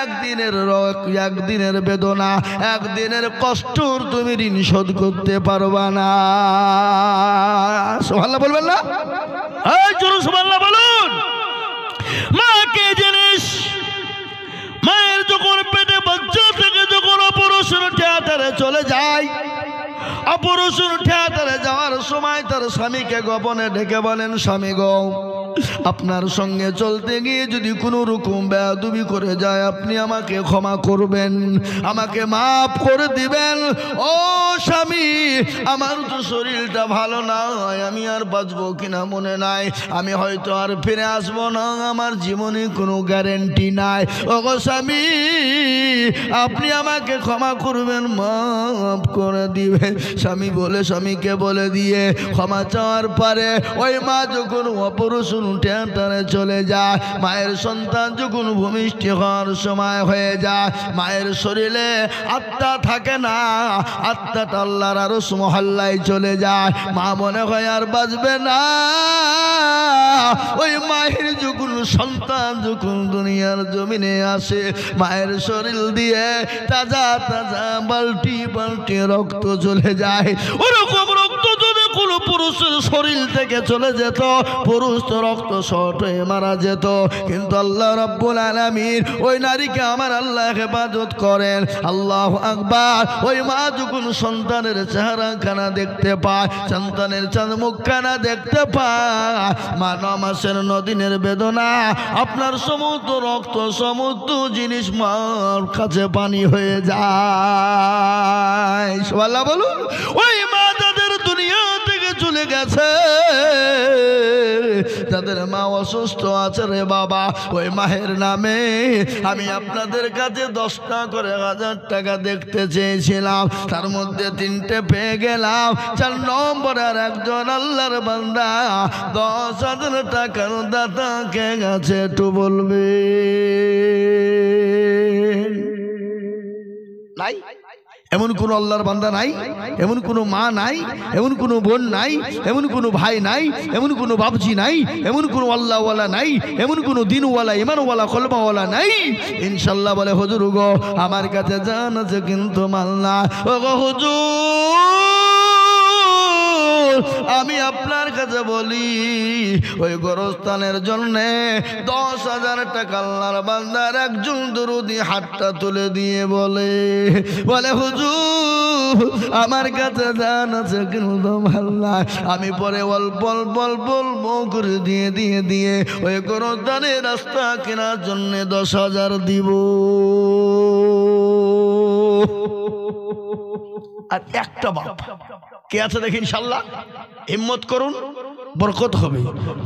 একদিনের বেদনা, একদিনের কষ্টর তুমি ঋণ শোধ করতে পারবা না। সুবহানাল্লাহ বলবেন না? এই জোরে সুবহানাল্লাহ বলুন। মা কে জিনিস, মায়ের যখন পেটে বাচ্চা থেকে যখন অপারেশন থিয়েটারে চলে যায়, অপারেশন থিয়েটারে যাওয়ার সময় তার স্বামীকে গোপনে ডেকে বলেন, স্বামী গো, আপনার সঙ্গে চলতে গিয়ে যদি কোনো রকম বেয়াদবি করে যায় আপনি আমাকে ক্ষমা করবেন, আমাকে মাফ করে দিবেন। ও স্বামী, আমার তো শরীরটা ভালো না, আমি আর বাঁচবো কিনা মনে নাই, আমি হয়তো আর ফিরে আসবো না, আমার জীবনে কোনো গ্যারেন্টি নাই। ও গো স্বামী, আপনি আমাকে ক্ষমা করবেন, মাফ করে দিবেন। স্বামী বলে, স্বামীকে বলে দিয়ে ক্ষমা চাওয়ার পরে ওই মা যখন অপারেশন থিয়েটারে চলে যায়, মায়ের সন্তান যখন ভূমিষ্ঠ হওয়ার সময় হয়ে যায়, মায়ের শরীরে আত্মা থাকে না, আত্মাটা আল্লাহর আরশ মহল্লায় চলে যায়, মা মনে হয় আর বাঁচবে না। ওই মায়ের যখন সন্তান যখন দুনিয়ার জমিনে আসে, মায়ের শরীর দিয়ে তাজা তাজা বালতি বালতি রক্ত চলে যায়। ওরকম রক্ত যদি কোনো পুরুষের শরীর থেকে চলে যেত, পুরুষ তো রক্ত শর্ট হয়ে মারা যেত, কিন্তু আল্লাহ রাব্বুল আলামিন ওই নারীকে আমার আল্লাহ হেফাজত করেন। আল্লাহু আকবার। ওই মা যখন সন্তানের চেহারাখানা দেখতে পায়, সন্তানের চাঁদ মুখখানা দেখতে পায়, মা 9 মাসের 9 দিনের বেদনা, আপনার সমস্ত রক্ত সমস্ত জিনিস মার কাছে পানি হয়ে যায়। সুবহানাল্লাহ বলুন। ওই মা যাদের দুনিয়া থেকে চলে গেছে, যাদের মা অসুস্থ আছে রে বাবা, ওই মায়ের নামে আমি আপনাদের কাছে 10টা করে 1000 টাকা দেখতে চেয়েছিলাম, তার মধ্যে 3টে পেয়ে গেলাম। 4 নম্বরের একজন আল্লাহর বান্দা 10,000 টাকার দাতা কে গেছে একটু বলবে? নাই? এমন কোন আল্লাহর বান্দা নাই, এমন কোন মা নাই, এমন কোন বোন নাই, এমন কোন ভাই নাই, এমন কোন বাপজি নাই, এমন কোন আল্লাহওয়ালা নাই, এমন কোন দিনওয়ালা ইমানওয়ালা কলমাওয়ালা নাই। ইনশাআল্লাহ বলে, হুজুর গো আমার কাছে জান আছে কিন্তু মাল না। ও গো হুজুর, আমি আপনার কাছে বলি, ওই গোরস্থানের জন্য 10,000 টাকা আল্লাহর বান্দার একজন দরুদি হাতটা তুলে দিয়ে বলে হুজুর আমার কাছে জান আছে কিন্তু মাল নাই, আমি পরে অল্প অল্প অল্প করে দিয়ে দিয়ে দিয়ে ওই গোরস্থানের রাস্তা কেনার জন্য 10,000 দিব। আর একটা বাপ কে আছে দেখি, ইনশাআল্লাহ হিম্মত করুন, বরকত হবে,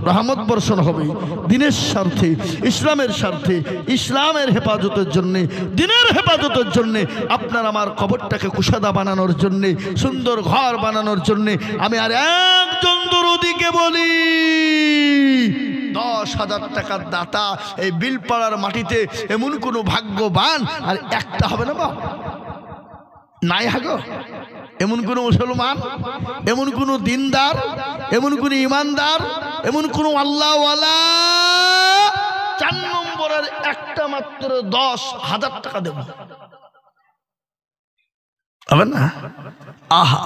রহমত বর্ষণ হবে, দিনের স্বার্থে, ইসলামের স্বার্থে, ইসলামের হেফাজতের জন্য, দিনের হেফাজতের জন্য, আপনার আমার কবরটাকে কুশাদা বানানোর জন্য, সুন্দর ঘর বানানোর জন্য আমি আর একজন দরুদিকে বলি, 10,000 টাকার দাতা এই বিলপাড়ার মাটিতে এমন কোনো ভাগ্যবান আর একটা হবে না বা নাই হাগো? এমন কোন মুসলমান, এমন কোন দিনদার, এমন কোন ইমানদার, এমন কোন আল্লাহওয়ালা 4 নম্বরের একটা মাত্র 10,000 টাকা দেব হবে না? আহা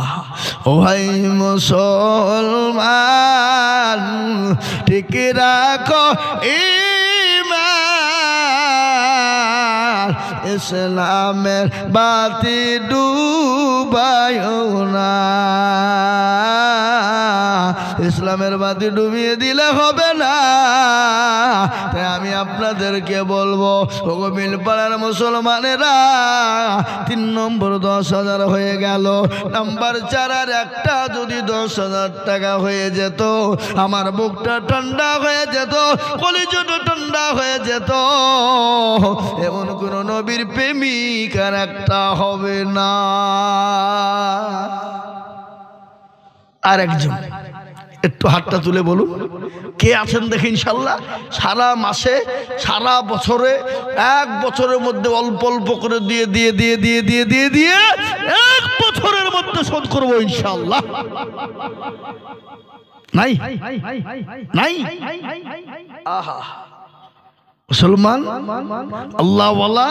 ও ভাই মুসলমান, ঠিক রাখো ইসলামের বাতি ডুবায়ো না, ইসলামের বাতি ডুবিয়ে দিলে হবে না। তাই আমি আপনাদেরকে বলবো ওগো মিলপাড়ার মুসলমানেরা 3 নম্বর 10,000 হয়ে গেল, নাম্বার 4 আর একটা যদি 10,000 টাকা হয়ে যেত আমার বুকটা ঠান্ডা হয়ে যেত, কলিজাটা ঠান্ডা হয়ে যেত। এমন কোন নবীর প্রেমিক আর একটা হবে না। আর একজন একটু হাতটা তুলে বলুন কে আছেন দেখি ইনশাল্লাহ সারা মাসে সারা বছরে 1 বছরের মধ্যে অল্প অল্প করে দিয়ে দিয়ে দিয়ে দিয়ে দিয়ে দিয়ে দিয়ে 1 বছরের মধ্যে শোধ করবো ইনশাল্লাহ। নাই নাই আহা মুসলমান আল্লাহওয়ালা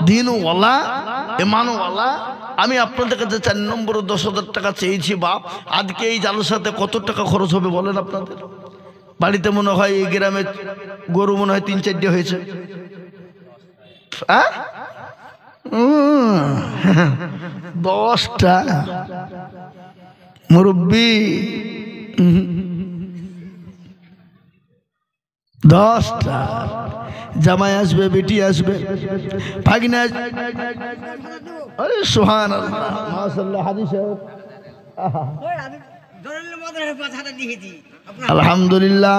দিনওয়ালা ইমানওয়ালা, আমি আপনাদের কাছে 4 নম্বর 10,000 টাকা চেয়েছি বাপ। আজকে এই জালসাতে কত টাকা খরচ হবে বলেন আপনাদের? বাড়িতে মনে হয় এই গ্রামে গরু মনে হয় 3-4টে হয়েছে। 10টা মুরব্বী 10টা জামাই আসবে, বেটি আসবে, ভাগিনা। আরে সুবহানাল্লাহ মাশাআল্লাহ হাদিস আলহামদুলিল্লাহ।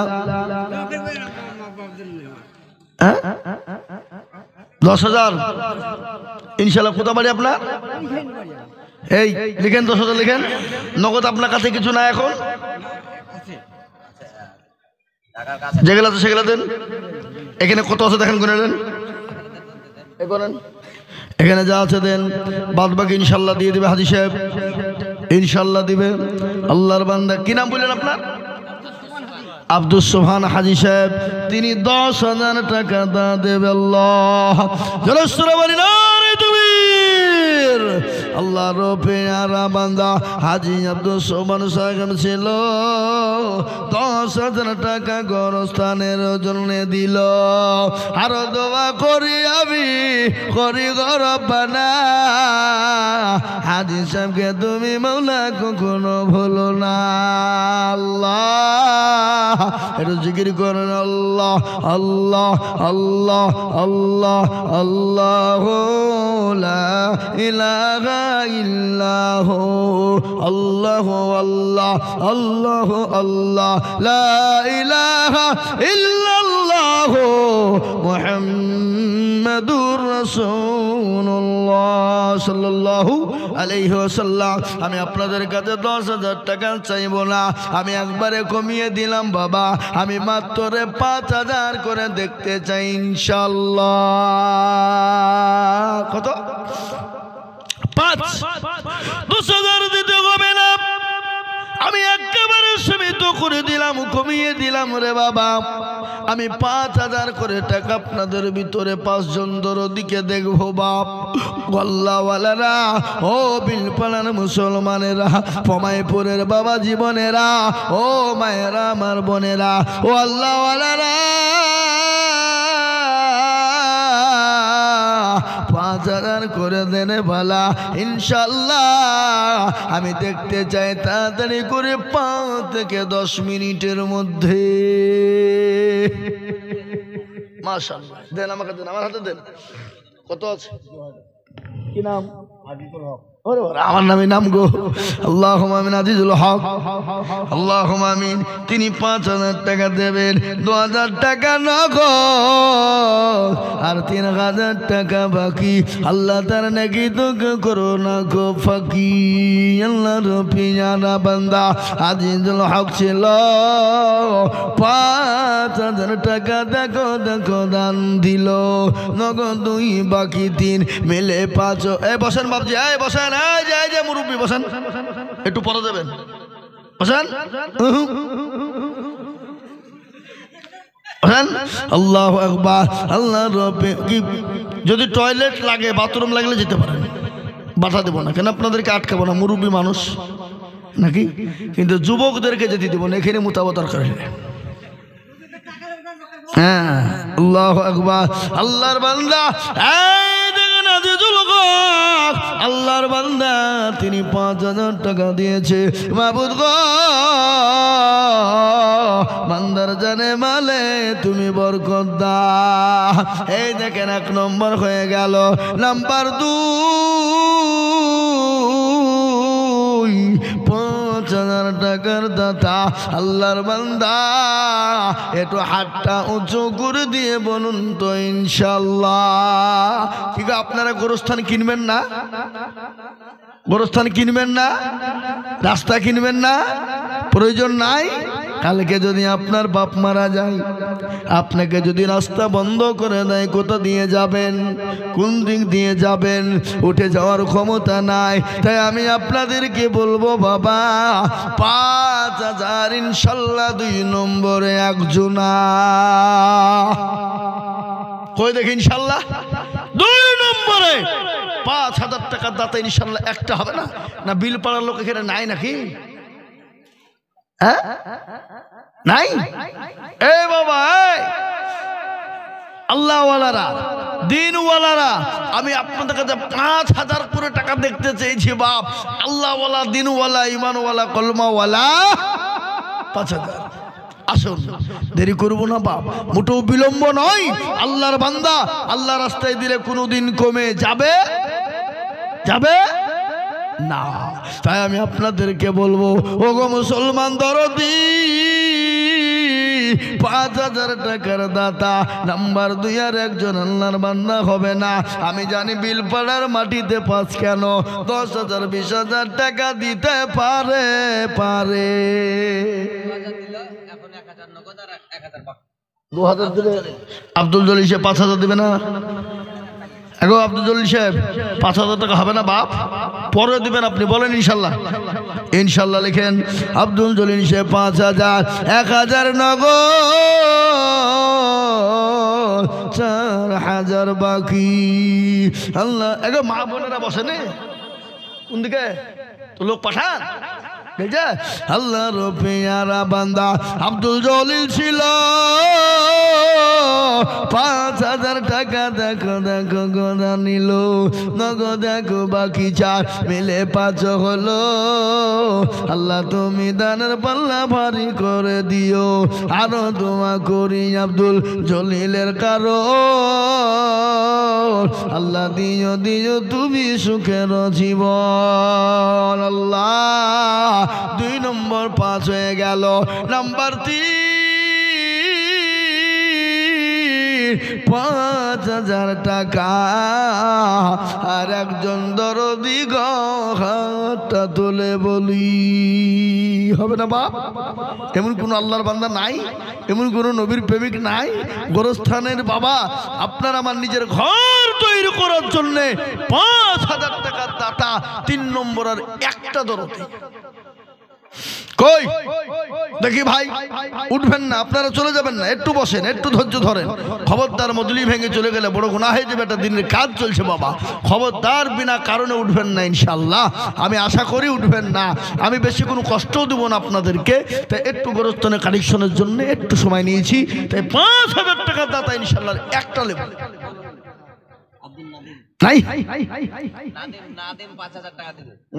10,000 ইনশাআল্লাহ। কোথা বাড়ি আপনার? এই লিখেন 10,000 লিখেন। নগদ আপনার কাছে কিছু না এখন? যেগুলো আছে সেগুলো দেন। এখানে কত আছে দেখেন, গুনে নেন, এখানে যা আছে দেন, বাদ বাকি ইনশাল্লাহ দিয়ে দিবে হাজী সাহেব, ইনশাল্লাহ দিবে। আল্লাহর বান্দা কি নাম বললেন আপনার? আব্দুস সোবহান হাজী সাহেব, তিনি 10,000 টাকা দা দেবে। আল্লাহ আল্লাহ রোপেয়ারা বান্দা হাজী আব্দুস সোবহান সাহেব ছিল 10,000 টাকা গোরস্থানের জন্য দিল। আর দোয়া করি আমি করি গো রব্বানা, হাজী সাহেবকে তুমি মাওলা কখনো ভুলো না। আল্লাহ একটু জিকির করেন, আল্লাহ আল্লাহ আল্লাহ আল্লাহ আল্লাহ লা ইলাহা ইল্লাহু আল্লাহু আল্লাহ আল্লাহু আল্লাহ লা ইলাহা ইল্লাল্লাহু মুহাম্মাদুর রাসূলুল্লাহ সাল্লাল্লাহু আলাইহি ওয়াসাল্লাম। আমি আপনাদের কাছে 10,000 টাকা চাইবো না, আমি একবারে কমিয়ে দিলাম বাবা, আমি মাত্র 5,000 করে দেখতে চাই ইনশাআল্লাহ। কত? 5। 10,000 দিতে হবে না, আমি একেবারে সীমিত করে দিলাম, কমিয়ে দিলাম রে বাবা। আমি 5,000 করে টাকা আপনাদের ভিতরে 5 জন দিকে দেখবো বাপ। গল্লাওয়ালারা, ও বিলপাড়ার মুসলমানেরা, পমাইপুরের বাবা জীবনেরা, ও মায়েরা আমার বোনেরা, ও আল্লাহওয়ালারা, 5,000 করে দেনে ভালা ইনশাল্লাহ। আমি দেখতে চাই তাড়াতাড়ি করে 5 থেকে 10 মিনিটের মধ্যে। মাশাআল্লাহ দেন, আমাকে দেন, আমার হাতে দেন। কত আছে? কি নাম? আজিজুল হক। আমার নামে নাম গো। আল্লাহুম্মা আমিন। আজিজুল হক, আল্লাহুম্মা আমিন। তিনি 5,000 টাকা দেবেন, 2,000 টাকা নগদ আর 3,000 টাকা বাকি। আল্লাহ তার নাকি তোকে করো না গো ফাঁকি। আল্লাহর পিয়ারা বান্দা আজিজুল হক ছিল 5,000 টাকা দেখো দেখো দান দিল, নগদ 2 বাকি 3 মিলে 5। এই বসেন বাবজি, এই বসেন, এই যে মুরব্বী বসেন, একটু পরে দেবেন, বসেন বসেন। আল্লাহু আকবার। আল্লাহ রব্বে, যদি টয়লেট লাগে বাথরুম লাগলে যেতে পারেন, বাধা দেবো না, কেন আপনাদেরকে আটকাবো না, মুরব্বী মানুষ নাকি, কিন্তু যুবকদেরকে যেতে দেবো না, এখানে মোতাবত দরকার। হ্যাঁ আল্লাহু আকবার। আল্লাহর বান্দা এই দেখেন আজিজুল হক আল্লাহর বান্দা তিনি 5,000 টাকা দিয়েছে। মাবুদ গো, বান্দার জানে মালে তুমি বরকত দাও। এই দেখেন 1 নম্বর হয়ে গেল। নাম্বার 2, 5,000 টাকার দাতা আল্লাহর বান্দা, একটু হাতটা উঁচু করে দিয়ে বলুন তো ইনশাআল্লাহ। ঠিক আছে, আপনারা গোরস্থান কিনবেন না? গোরস্থান কিনবেন না? রাস্তা কিনবেন না? প্রয়োজন নাই? কালকে যদি আপনার বাপ মারা যায়, আপনাকে যদি রাস্তা বন্ধ করে দেয়, কোথা দিয়ে যাবেন? কোন দিক দিয়ে যাবেন? উঠে যাওয়ার ক্ষমতা নাই। তাই আমি আপনাদেরকে বলবো বাবা, 5,000 ইনশাল্লাহ 2 নম্বরে একজনা। কই দেখি ইনশাল্লাহ 2 নম্বরে 5,000 টাকার দাতা ইনশাল্লাহ একটা হবে না? না বিল পাড়ার লোক এখানে নাই নাকি? হ্যাঁ নাই? এ বাবা, আল্লাহওয়ালারা, দিনওয়ালারা, আমি আপনাদের কাছে 5,000 করে টাকা দেখতে চেয়েছি বাপ। আল্লাহওয়ালা, দিনওয়ালা, ইমানওয়ালা, কলমাওয়ালা 5,000। আসুন, দেরি করবো না বাপ, মোটেও বিলম্ব নয়। আল্লাহর বান্দা আল্লাহ রাস্তায় দিলে কোনোদিন কমে যাবে যাবে না। তাই আমি আপনাদেরকে বলবো, ওগো মুসলমান দরদি, 5,000 টাকার দাতা নাম্বার 2 আর একজন আল্লাহর বান্দা হবে না। আমি জানি বিলপাড়ার মাটিতে 5 কেন, 10,000 20,000 টাকা দিতে পারে। এখন 1,000 নগদ আর 1,000 বাকি। 2,000 দিলে আব্দুল জলিল সাহেব 5,000 দিবে না? এগো আব্দুল জলিল সাহেব, 5,000 টাকা হবে না বাপ? পরে দিবেন আপনি, বলেন ইনশাল্লাহ। ইনশাল্লাহ লিখেন। আব্দুল জলিল সাহেব 5,000, 1,000 নগদ, 4,000 বাকি। আল্লাহ, এগো মা বোনেরা বসে নে, কোন দিকে তো লোক পাঠান। আল্লাহর পেয়ারা বান্দা আব্দুল জলিল ছিল, 5,000 টাকা দেখো দেখো গোনা নিল, নগদ দেখো বাকি 4, মিলে 5 হলো। আল্লাহ তুমি দানের পাল্লা ভারী করে দিও। আরো দোয়া করি আব্দুল জলিলের কারণ, আল্লাহ দিও দিও তুমি সুখের জীবন। আল্লাহ 2 নম্বর 5 হয়ে গেল। নাম্বার 3, 5,000 টাকা আর একজন দরদি হাতটা তুলে বলি, হবে না বাপ? এমন কোন আল্লাহর বান্দা নাই? এমন কোন নবীর প্রেমিক নাই? গোরস্থানের বাবা, আপনার আমার নিজের ঘর তৈরি করার জন্য 5,000 টাকার দাতা 3 নম্বর আর একটা দরদি। কই দেখি ভাই, উঠবেন না, আপনারা চলে যাবেন না, একটু বসেন, একটু ধৈর্য ধরেন। খবরদার মজলি ভেঙে চলে গেলে বড় গুনাহ হয়ে যাবে। একটা দিনের কাজ চলছে বাবা, খবরদার বিনা কারণে উঠবেন না ইনশাআল্লাহ। আমি আশা করি উঠবেন না, আমি বেশি কোনো কষ্টও দেবো না আপনাদেরকে। তাই একটু গোরস্থানের কানেকশনের জন্য একটু সময় নিয়েছি। তাই 5,000 টাকার দাতা ইনশাআল্লাহ একটা লেব নাই।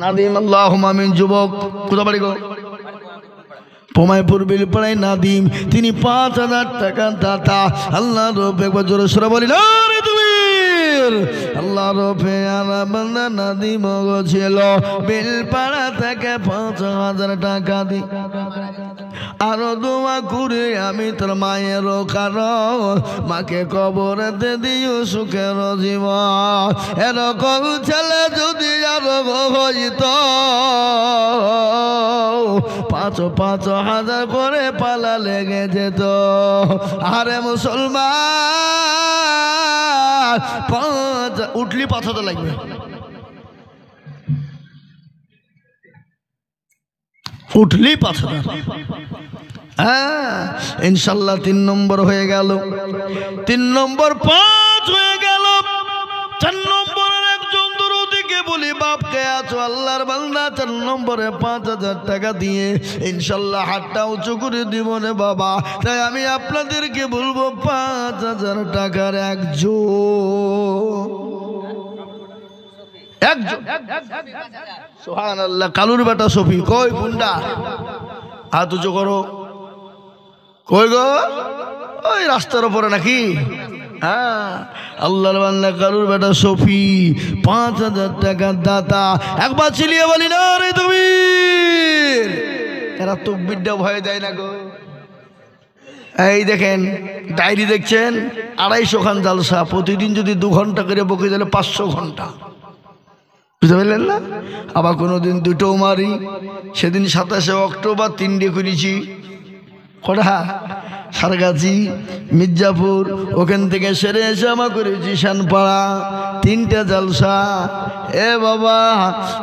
নাদিম, আল্লাহুম্মা আমিন। যুবক কোথা বাড়ি গো? পমাইপুর বিলপাড়ায় নাদিম, তিনি 5,000 টাকার দাতা। আল্লাহ রবে একবার জোরে সরে বলি না রে তুমি। আল্লাহ রবে বান্দা নাদিম ছিল বিলপাড়া থেকে 5,000 টাকা দি। আরো দোয়া করে আমি তোর মায়ের কারণ, মাকে কবরেতে দিও সুখের জীবন। এরকম ছেলে যদি আরো হইত, 5,000 করে পালা লেগে যেত। আরে মুসলমান, 5 উঠলি 5,000 লাগবে। উঠলি 5,000। হ্যাঁ ইনশাল্লাহ 3 নম্বর হয়ে গেল। 3 নম্বর 5 হয়ে গেল। 4 নম্বরের একজন দরদিকে বলি, বাপকে আছো আল্লাহর বান্দা, 4 নম্বরে 5,000 টাকা দিয়ে ইনশাল্লাহ হাতটা উঁচু করে দিব রে বাবা। তাই আমি আপনাদেরকে বলবো 5,000 টাকার একজন একজন। সুবহানাল্লাহ। কালুর বেটা সফি কই গুন্ডা হাত উঁচু করো। কই গো? ওই রাস্তার উপরে নাকি? হ্যাঁ, আল্লাহর বান্দা কালুর বেটা সফি 5,000 টাকার দাতা। একবার চিলিয়ে বলি না রে তুমি, এরা তকবীরটা ভয় দেয় না গো। এই দেখেন ডায়েরি দেখছেন, 250 খান জালসা, প্রতিদিন যদি 2 ঘন্টা করে বকে দিলে 500 ঘন্টা, বুঝতে পারলেন না? আবার কোনোদিন 2টোও মারি। সেদিন 27শে অক্টোবর 3টে করেছি। কটা? সারগাছি, মির্জাপুর, ওখান থেকে সেরে এসে আমা করেছি শানপাড়া, 3টে জালসা। এ বাবা,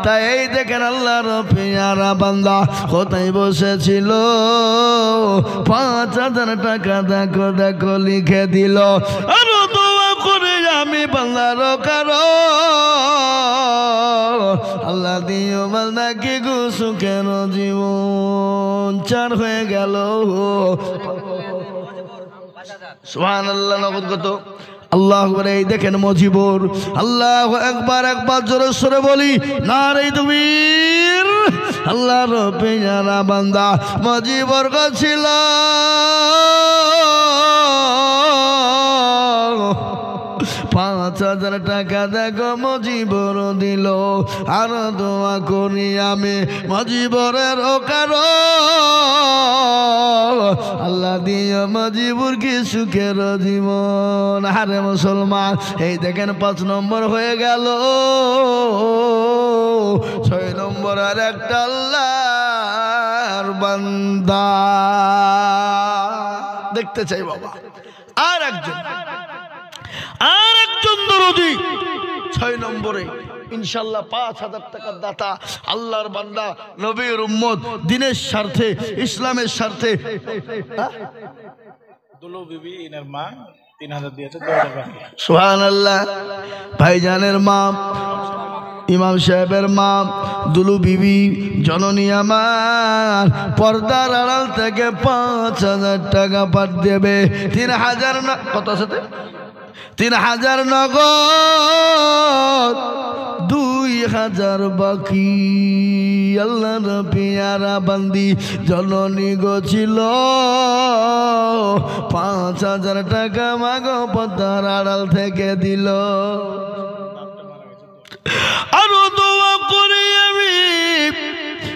তাই এই দেখেন আল্লাহর পেয়ারা বান্দা কোথায় বসেছিল, 5,000 টাকা দেখো দেখো লিখে দিল। আরো দোয়া করে আমি বান্দার কারো আল্লাহ দিও বান্দাকে গো সুখের জীবন। 4 হয়ে গেল। সুবহানাল্লাহ। নগদ কত? আল্লাহু আকবার। এই দেখেন মজিবর, আল্লাহু আকবার। একবার জোরে সরে বলি নারে তাকবীর। আল্লাহর পেয়ারা বান্দা মজিবর ছিল 5,000 টাকা দেখো মজিবর দিল। আর দোয়া করি আমি মজিবরের কারো আল্লাহ দিও মজিবুর কি সুখের জীবন। আরে মুসলমান, এই দেখেন 5 নম্বর হয়ে গেল। 6 নম্বর আর একটা আল্লাহর বান্দা দেখতে চাই বাবা। আর একজন দরদি 6 নম্বরে ইনশাল্লাহ 5,000 টাকার দাতা, আল্লাহর বান্দা, নবীর উম্মত, দিনের স্বার্থে, ইসলামের স্বার্থে। দুলু বিবি ইনার মা 3,000 দিয়েছে, 2,000 বাকি। সুবহানাল্লাহ। ভাইজানের মা, ইমাম সাহেবের মা, দুলু বিবি জননী আমার পর্দার আড়াল থেকে 5,000 টাকা পাঠ দেবে। 3,000 কত সাথে 3,000 নগদ, 2,000 বাকি। আল্লাহর পেয়ারা বান্দি জননী গছিল 5,000 টাকা মাগো পর্দার আড়াল থেকে দিল। আরো দোয়া করি আমি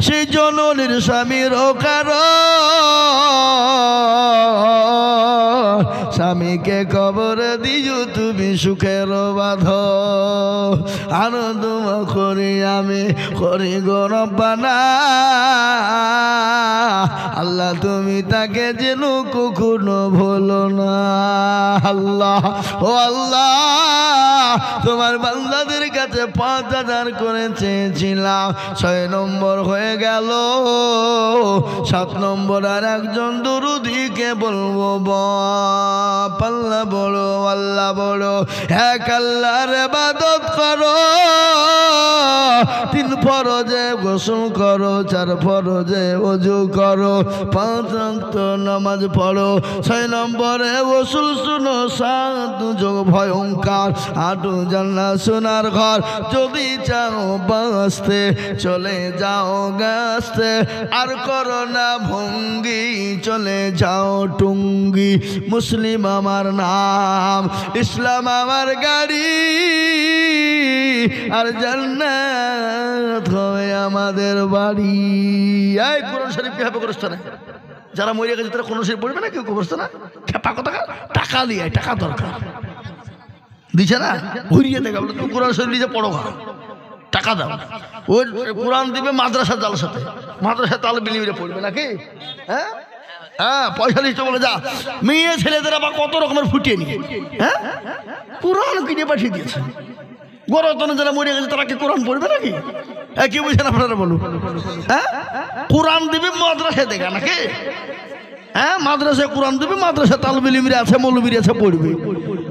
সেই জননীর স্বামীর স্বামীকে কবর দিও তুমি সুখের বাঁধ। আরো দোয়া করি আমি করি গো রব্বানা, আল্লাহ তুমি তাকে যেন কখনো ভুলো না। আল্লাহ ও আল্লাহ, তোমার বান্দাদের কাছে 5,000 করে চেয়েছিলাম, 6 নম্বর হয়ে গেল। 7 নম্বর আর একজন দরুদিকে বলবো বাপ আল্লাহ বড়, আল্লাহ বড়, এক আল্লাহর ইবাদত করো, 3 ফরজে গোসল করো, 4 ফরজে ওযু করো, 5 ওয়াক্ত নামাজ পড়ো, 6 নম্বরে ওসুল শুনো, 7 যোগ ভয়ঙ্কর, 8 জান্নাত সোনার ঘর। যদি চাও বাঁচতে চলে যাও গাছতে, আর করো না ভঙ্গি চলে যাও টুঙ্গি। মুসলিম আমার নাম, ইসলাম আমার গাড়ি, আর জান্নাত হবে আমাদের বাড়ি। এই কোরআন শরীফ কে হবে কবরস্থানে? যারা মরে গেছে তারা কোরআন শরীফ পড়বে না কেউ কবরস্থানে? খেপা কথা, টাকা দিয়ে, টাকা দরকার দিছে না, ঘুরিয়ে দেখা বলে তুমি কোরআন শরীফ নিজে পড়ো, টাকা দাও। ওই কোরআন দিবে মাদ্রাসা জালসাতে, মাদ্রাসা তাল বিলিয়ে পড়বে নাকি? হ্যাঁ হ্যাঁ, পয়সা দিচ্ছে বলে যা। মেয়ে ছেলেদের আবার কত রকমের ফুটিয়ে নিয়ে হ্যাঁ কোরআন কিনে পাঠিয়ে দিয়েছে। গরতনে যারা মরে গেছে তারা কি কোরআন পড়বে নাকি? কি বুঝছেন আপনারা বলুন? হ্যাঁ, কোরআন দিবে মাদ্রাসা দেখা নাকি? হ্যাঁ, মাদ্রাসায় কোরআন দিবে, মাদ্রাসা তালবিলিমিরে আছে, মৌলবীর আছে, পড়বে।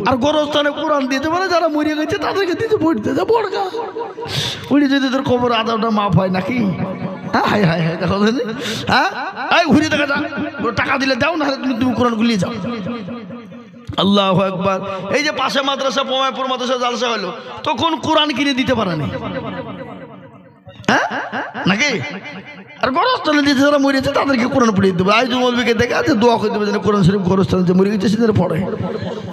আর গোরস্থানে কোরআন দিতে পারে যারা মরিয়ে গেছে তাদেরকে দিতে পড়তে যা পড়গা উড়ি, যদি তোর কবর আদাটা মাফ হয় নাকি? হ্যাঁ হাই হাই হাই, দেখো হ্যাঁ, এই ঘুরিয়ে দেখা যা, টাকা দিলে দাও, না তুমি কোরআন গুলিয়ে যাও। আল্লাহু আকবার। এই যে পাশে মাদ্রাসা পমায়পুর মাদ্রাসা জালসা হলো, তখন কোরআন কিনে দিতে পারেনি, হ্যাঁ নাকি? আর গোরস্থানে যে যারা মরেছে তাদেরকে কোরআন পড়িয়ে দেবে। আইজু মৌলবীকে দেখে আছে দোয়া করে দেবে যেন কোরআন শরীফ গোরস্থানে যে মরে গেছে সেটা পড়ে।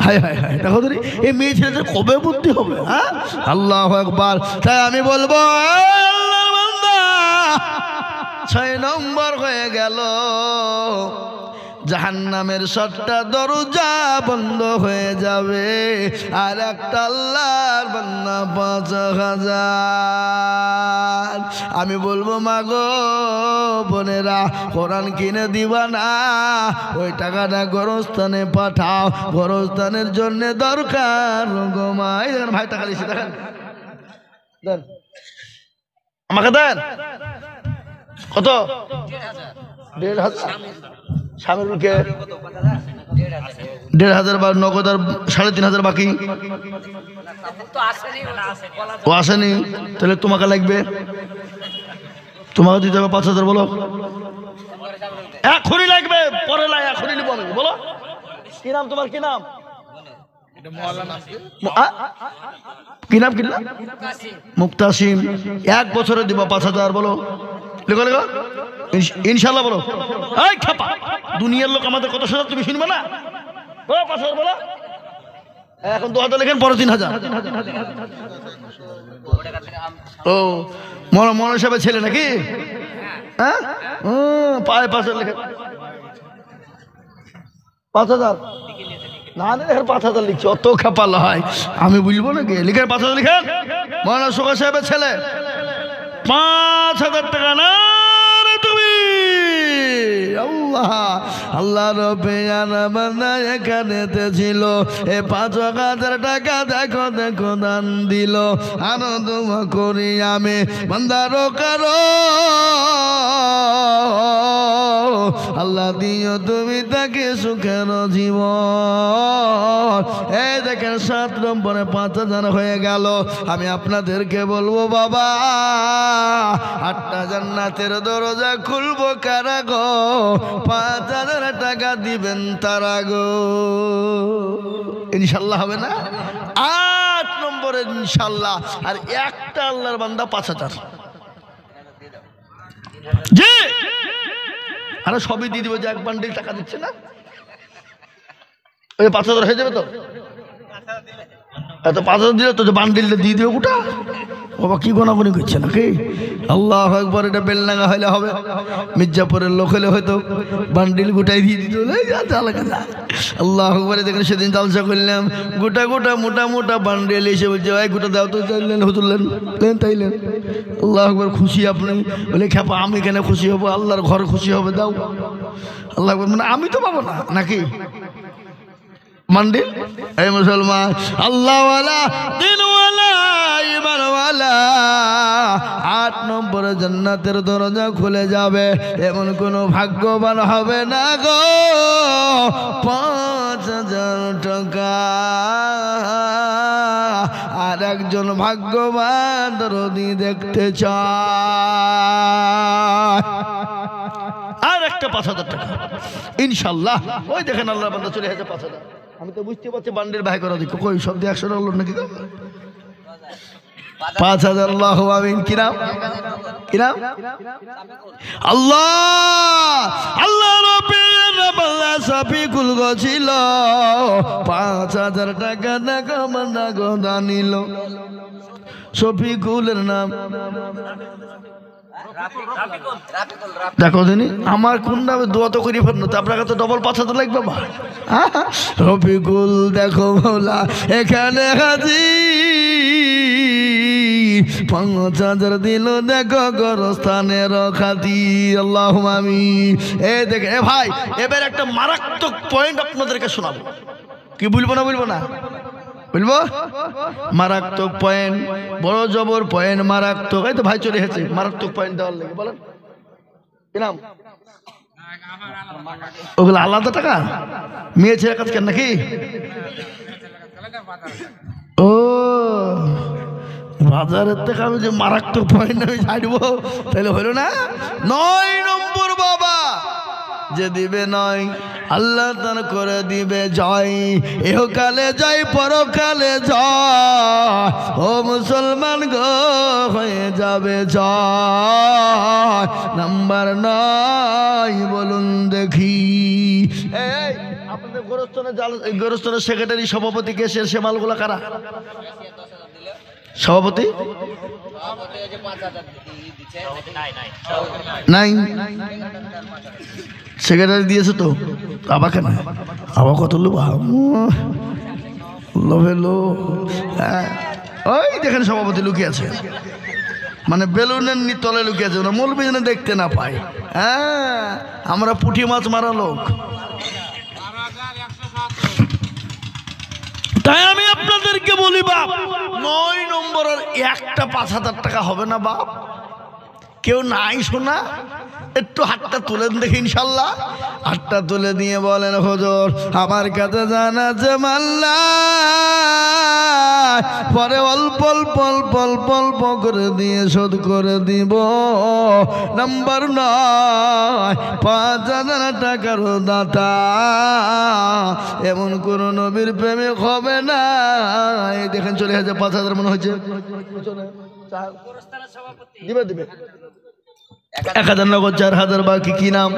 হায় হায় হায়, দেখো ধরি এই মেয়ে ছেলেদের কবে বুদ্ধি হবে? হ্যাঁ, আল্লাহু আকবার। তাই আমি বলবো, আল্লাহর বান্দা 6 নম্বর হয়ে গেল, জাহান্নামের 7টা দরজা বন্ধ হয়ে যাবে, আর একটা আল্লাহর বান্দা 5000। আমি বলবো মা গো বোনেরা, কোরআন কিনে দিবা না, ওই টাকাটা গোরস্থানে পাঠাও, গোরস্থানের জন্য দরকার গো মা। এই দেখেন ভাই টাকা দিয়েছে, দেখেন দেন, আমাকে দেন। কত? 1500। স্বামীরকে 1500 বা নগদ, আর 3500 বাকি। ও আসেনি, তাহলে তোমাকে লাগবে, তোমাকে দিতে হবে 5000। বলো এখনই লাগবে, পরে লাই, এখনই নিবো আমি। বলো কি নাম তোমার? কি নাম? কি নাম? কি নাম? মুক্তাসিম। 1 বছরে দিব 5000। বলো লেখো লেখো, ইনশাল্লাহ। বলো এই খাপা, দুনিয়ার লোক আমাদের কত সাজা তুমি শুনবে না? বলো 5000। বলো এখন 2000 লেখেন, পরে 3000। ও মনে সাহেবের ছেলে নাকি? হ্যাঁ, পায়ে 5000 লেখেন। 5000 না দেখেন 5000 লিখছে, অত খাপাল হয় আমি বুঝবো নাকি? লিখেন 5000 লিখেন। মৌলানা সুগা সাহেবের ছেলে 5000 টাকা না রে তুমি। আল্লাহ আল্লাহ রব্বে বান্দা এখানেতে ছিল, এ 5000 টাকা দেখো দেখো দান দিল, আনন্দ করি আমি বান্দারো কারো। আল্লাহ দিও তুমি তাকে সুখের জীবন। এই দেখেন 7 নম্বরে 5000 হয়ে গেল। আমি আপনাদেরকে বলবো বাবা, 8টা জান্নাতের দরজা খুলবো কারা গো? 5000 টাকা দিবেন তারা গো। ইনশাল্লাহ হবে না? 8 নম্বরে ইনশাল্লাহ। আর একটা আল্লাহর বান্দা 5000। জি, আরে সবই দিয়ে দিব, যে 1 বান্ডিল টাকা দিচ্ছে না, ওই 5000 হয়ে যাবে তো। এত 5000 দিলে তো বান্ডিলটা দিয়ে দিও গোটা। বাবা কি গোনাগুনি করছে নাকি? আল্লাহু আকবার। এটা বেলনাগা হইলে হবে, মির্জাপুরের লোক হলে হয়তো বান্ডিল গোটাই দিয়ে দিত। আল্লাহু আকবার। দেখেন সেদিন জালসা করলাম, গোটা গোটা মোটা মোটা বান্ডিল এসে বলছে ভাই গোটা দাও তো। চাইলেন হুতুলেন তাইলেন। আল্লাহু আকবার। খুশি আপনি? বলে খেপা আমি কেন খুশি হবো? আল্লাহর ঘর খুশি হবে, দাও। আল্লাহু আকবার। মানে আমি তো পাবো না নাকি মান্ডিল? এই মুসলমান, আল্লাহওয়ালা দিনওয়ালা ইমানওয়ালা, 8 নম্বরে জান্নাতের দরজা খুলে যাবে। এমন কোন ভাগ্যবান হবে না গো 5000 টাকা। আর একজন ভাগ্যবান দরদি দেখতে চায়। আর একটা 5000 টাকা ইনশাল্লাহ। ওই দেখেন আল্লাহ বান্দা চলে গেছে 5000। আমি তো বুঝতে পারছি বান্ডিল ভাই করা দিক কই সব দিয়ে 100 টাকা নাকি? 5000। আল্লাহু আমিন। কি নাম? কি নাম? আল্লাহ আল্লাহ রব্বে সাফিকুল গছিল 5000 টাকা টাকা মানা গদা নিল। শফিকুলের নাম দেখো দিনি আমার কোন নামে দোয়া তো করি ফেলনো, আপনাকে তো ডবল 5000 লাগবে। রফিকুল দেখো মৌলা এখানে হাজির, 5000 দিল দেখো গোরস্থানের খাতির। আল্লাহুম্মা আমিন। এই দেখে এ ভাই, এবার একটা মারাত্মক পয়েন্ট আপনাদেরকে শোনাবো। কি বলবো না? বলবো না? বলবো। মারাত্মক পয়েন্ট, বড় জবর পয়েন্ট, মারাত্মক। এই তো ভাই চলে এসেছে মারাত্মক পয়েন্ট দেওয়ার লাগে। বলেন কি নাম? ওগুলো আলাদা টাকা মেয়ে ছেলে কাজ কেন নাকি? ও বাজারের থেকে আমি যে মারাত্মক পয়েন্ট আমি ছাড়বো তাহলে হলো না? 9 নম্বর বাবা যে দিবে নয়, আল্লাহ তার করে দিবে জয়। ইহকালে জয় পরকালে জয়, ও মুসলমান গো হয়ে যাবে জয়। নাম্বার 9 বলুন দেখি। এই আপনাদের গোরস্থানের সেক্রেটারি সভাপতি কে? সে মালগুলা কারা? সভাপতি নাই, সেক্রেটারি দিয়েছে তো। আবার কেন আবার কত লোক লোভেলো। ওই দেখেন সভাপতি লুকিয়ে আছে, মানে বেলুনের তলে লুকিয়ে আছে, ওরা মৌলবি যেন দেখতে না পায়। হ্যাঁ, আমরা পুঁটি মাছ মারা লোক। তাই আমি আপনাদেরকে বলি বাপ, 9 নম্বরের একটা 5,000 টাকা হবে না বাপ? কেউ নাই শোনা? একটু হাতটা তুলেন দেখি ইনশাল্লাহ। হাতটা তুলে দিয়ে বলেন, হুজুর আমার কাছে জানা আছে মাল্লা, পরে অল্প অল্প অল্প অল্প অল্প করে দিয়ে শোধ করে দিব। নাম্বার 9, 5,000 টাকার দাতা। এমন কোন নবীর প্রেমে হবে না। এই দেখেন চলে গেছে 5,000 মনে হয়েছে। দিবে দিবে 1,000 নগদ, 4,000 বাকি। কি নাম?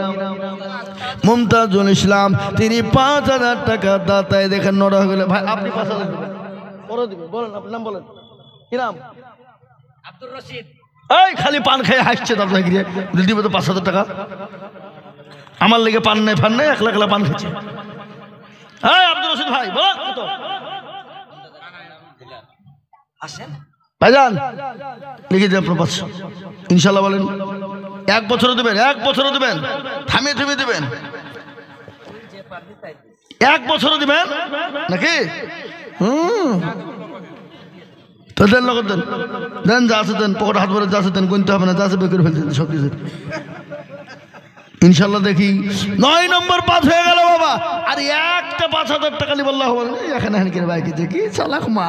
মুমতাজুল ইসলাম। তিনি 5,000 টাকা দাতায়। দেখেন 9 হয়ে গেলে ভাই আপনি 5,000 দিবেন। পরে দিবেন, বলেন আপনার নাম বলেন। কি নাম? আব্দুর রশিদ। এই খালি পান খেয়ে হাসছে দাদা গিয়ে দিবে তো 5,000 টাকা। আমার লেগে পান নাই ফান নাই, একলা একলা পান খেয়েছে। এই আব্দুর রশিদ ভাই বল কত? আসেন ভাইজান লিখে দিন আপনার 500 ইনশাল্লাহ। বলেন 1 বছরও দেবেন, 1 বছরও দেবেন, থামিয়ে থামিয়ে দেবেন। 1 বছরও দিবেন নাকি? তো দেন, নগদ দেন, দেন যা আছে দেন, পকেটে হাত ভরে যা আছে দেন, গুনতে হবে না, যা আছে বের করে ফেলতে সব কিছু ইনশাল্লাহ। দেখি 9 নম্বর 5 হয়ে গেল বাবা। আর একটা 5,000 টাকা নিব আল্লাহ বলেন। এখানে হানিকের বাইকে দেখি চালাক মা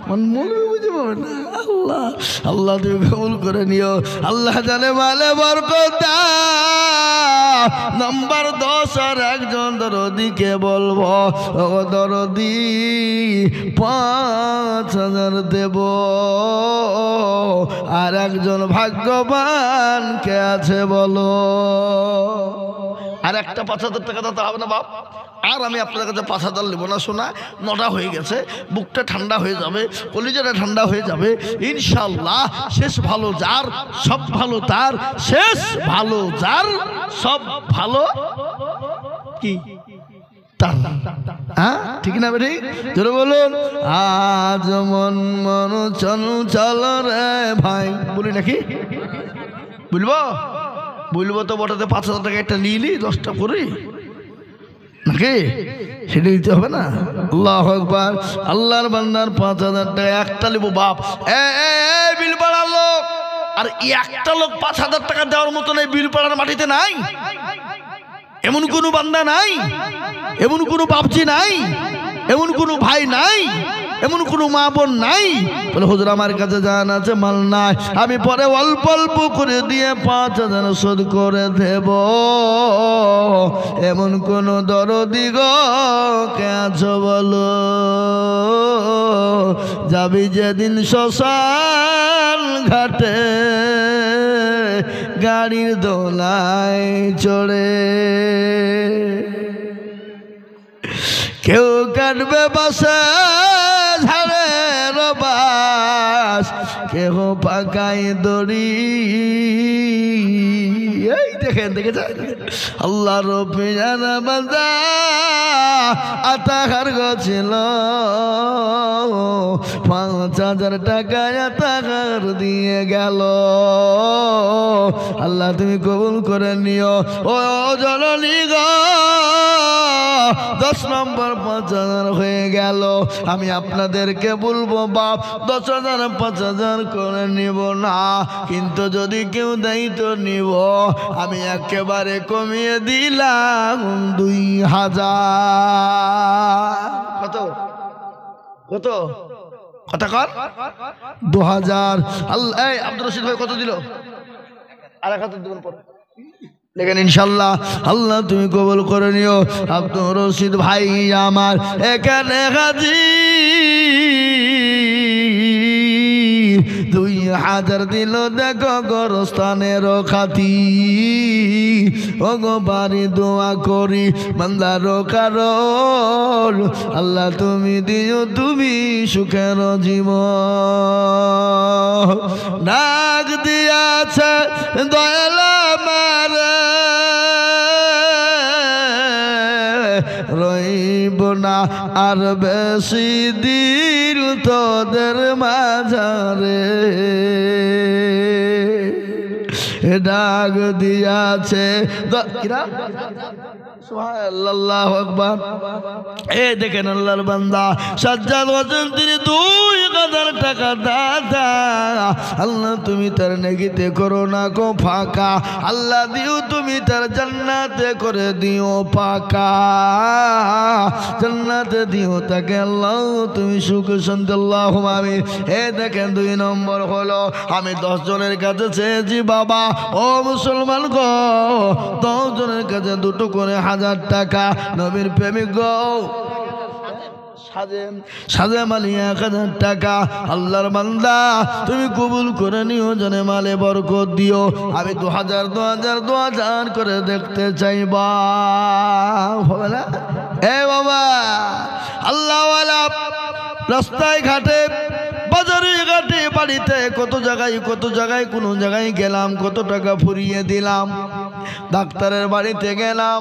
মন মনে বুঝে পাবে না। আল্লাহ আল্লাহ তুমি কবুল করে নিও। আল্লাহ জানে মালে বরকত। নাম্বার 10 আর একজন দরদিকে বলবো, ও দরদি 5,000 দেব। আর একজন ভাগ্যবান কে আছে বলো? আর একটা 5,000 টাকা দিতে হবে না বাপ। আর আমি আপনাদের কাছে 5,000 নেব না শোনা। 9টা হয়ে গেছে, বুকটা ঠান্ডা হয়ে যাবে, কলিজাটা ঠান্ডা হয়ে যাবে ইনশাল্লাহ। শেষ ভালো যার সব ভালো তার, শেষ ভালো যার সব ভালো কি তার। হ্যাঁ ঠিক না বেটি? জোরে বলুন। আজ মন মন চল চল রে ভাই, বলি নাকি? বলবো বলবো তো বটাতে 5,000 টাকা একটা নিলি 10টা করে নাকি? সেটা দিতে হবে না? আল্লাহু আকবার। আল্লাহর বান্দার 5,000 টাকা একটা নিব বাপ। বিল পাড়ার লোক আর একটা লোক 5,000 টাকা দেওয়ার মতো নেই বিল পাড়ার মাটিতে নাই। এমন কোনো বান্দা নাই, এমন কোনো বাপজি নাই, এমন কোনো ভাই নাই, এমন কোনো মা বোন নাই বলে হুজুর আমার কাছে জান আছে মাল নাই, আমি পরে অল্প অল্প করে দিয়ে 5,000 শোধ করে দেব। এমন কোন দরদি গো কে আছো বলো? যাবি যেদিন শ্মশান ঘাটে গাড়ির দোলায় চড়ে, কেউ কাটবে বাসা ঝাড়ের বাস, কেউ পাকাই দড়ি। এই দেখেন দেখেছেন আল্লাহ রবির বান্দা আতাহার গছিল 5,000 টাকা আতাহার দিয়ে গেল। আল্লাহ তুমি কবুল করে নিও ও জননী গো। 10 নম্বর 5,000 হয়ে গেল। আমি আপনাদেরকে বলবো বাপ 10,000 5,000 করে নিব না, কিন্তু যদি কেউ দেয় তো নিব। আমি একেবারে কমিয়ে দিলাম 2,000। কত কত কথা কর? 2,000। আল্লাহ এই আব্দুর রশিদ ভাই কত দিল? আর 1,000 দেবেন পর। लेकिन इंशाल्लाह अल्लाह তুমি কবুল করে নিও। আব্দুর রশিদ ভাই আমার এখানে হাজির 2000 দিল দেখো গোরস্থানের খাতি ওগো বাড়ি দোয়া করি বান্দার কারণ আল্লাহ তুমি দিও তুমি সুখের জীবন ডাক দিয়াছে দয়াল আমার রইব না আর বেশি দিন তোদের মাঝারে ডাক দিয়াছে সুবহানাল্লাহু আকবার। এই দেখেন আল্লাহর বান্দা সাজ্জাদ হোসেন তিনি 2000 টাকা দাদা আল্লাহ তুমি তার নেকিতে করো না গো ফাঁকা আল্লাহ দিও তুমি তার জান্নাতে করে দিও পাকা জান্নাতে দিও তাকে আল্লাহ তুমি সুখ শান্তি আল্লাহুম্মা আমিন। এই দেখেন 2 নম্বর হলো আমি 10 জনের কাছে চেয়েছি বাবা ও মুসলমান গো 10 জনের কাছে দুটো করে 1000 টাকা নবীর প্রেমিক গো সাজেম আলী 1000 টাকা আল্লাহর বান্দা তুমি কবুল করে নিও জানে মালে বরকত দিও আমি 2000 করে দেখতে চাইবা হবে না এ বাবা আল্লাহওয়ালা রাস্তায় ঘাটে বাজারে ঘাটে বাড়িতে কত জায়গায় কোন জায়গায় গেলাম কত টাকা ফুরিয়ে দিলাম ডাক্তারের বাড়িতে গেলাম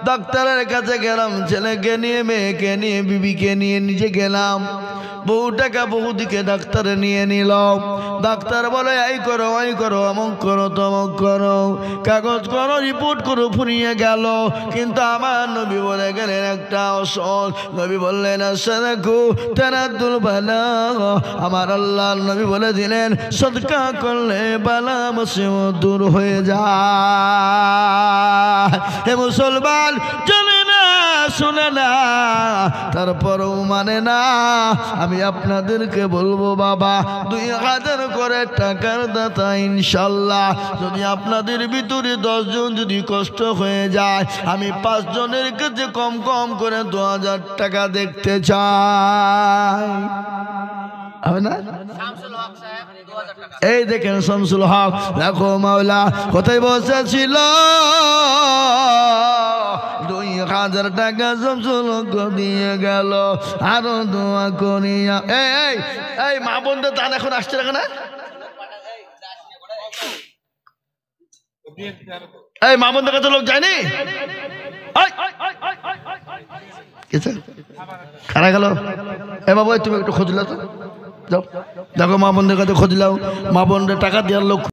ডাক্তারের কাছে গেলাম ছেলেকে নিয়ে মেয়েকে নিয়ে বিবিকে নিয়ে নিজে গেলাম বহু টাকা বহু দিকে ডাক্তারে নিয়ে নিলাম ডাক্তার বলে এই করো অমুক করো তমুক করো কাগজ করো রিপোর্ট করো ফুরিয়ে গেল কিন্তু আমার নবী বলে গেলেন একটা অসল নবী বললেন আসসালাকু তারাদুল বালা আমার আল্লাহর নবী বলে দিলেন সদকা করলে বালা মুসিবত দূর হয়ে যায়। হে মুসলমান জানে না শুনে না তারপরও মানে না আমি আপনাদেরকে বলবো বাবা 2000 করে টাকার দাতা ইনশাল্লাহ যদি আপনাদের ভিতরে 10 জন যদি কষ্ট হয়ে যায় আমি 5 জনের কাছে কম করে 2000 টাকা দেখতে চাই হবে না এই দেখেন শামসুল হক দেখো মাওলা কোথায় বসেছিল 2000 টাকা শামসুল হক দিয়ে গেল আরো দোয়া করিয়া এই মা বোনদের দান এখন আসছে না এই মা বোনদের কাছে লোক যায়নি কারা গেল এ বাবা তুমি একটু খোঁজ লাও তো যাও দেখো মা বোনদের কাছে খোঁজ লাও মা বোনদের টাকা দেওয়ার লোক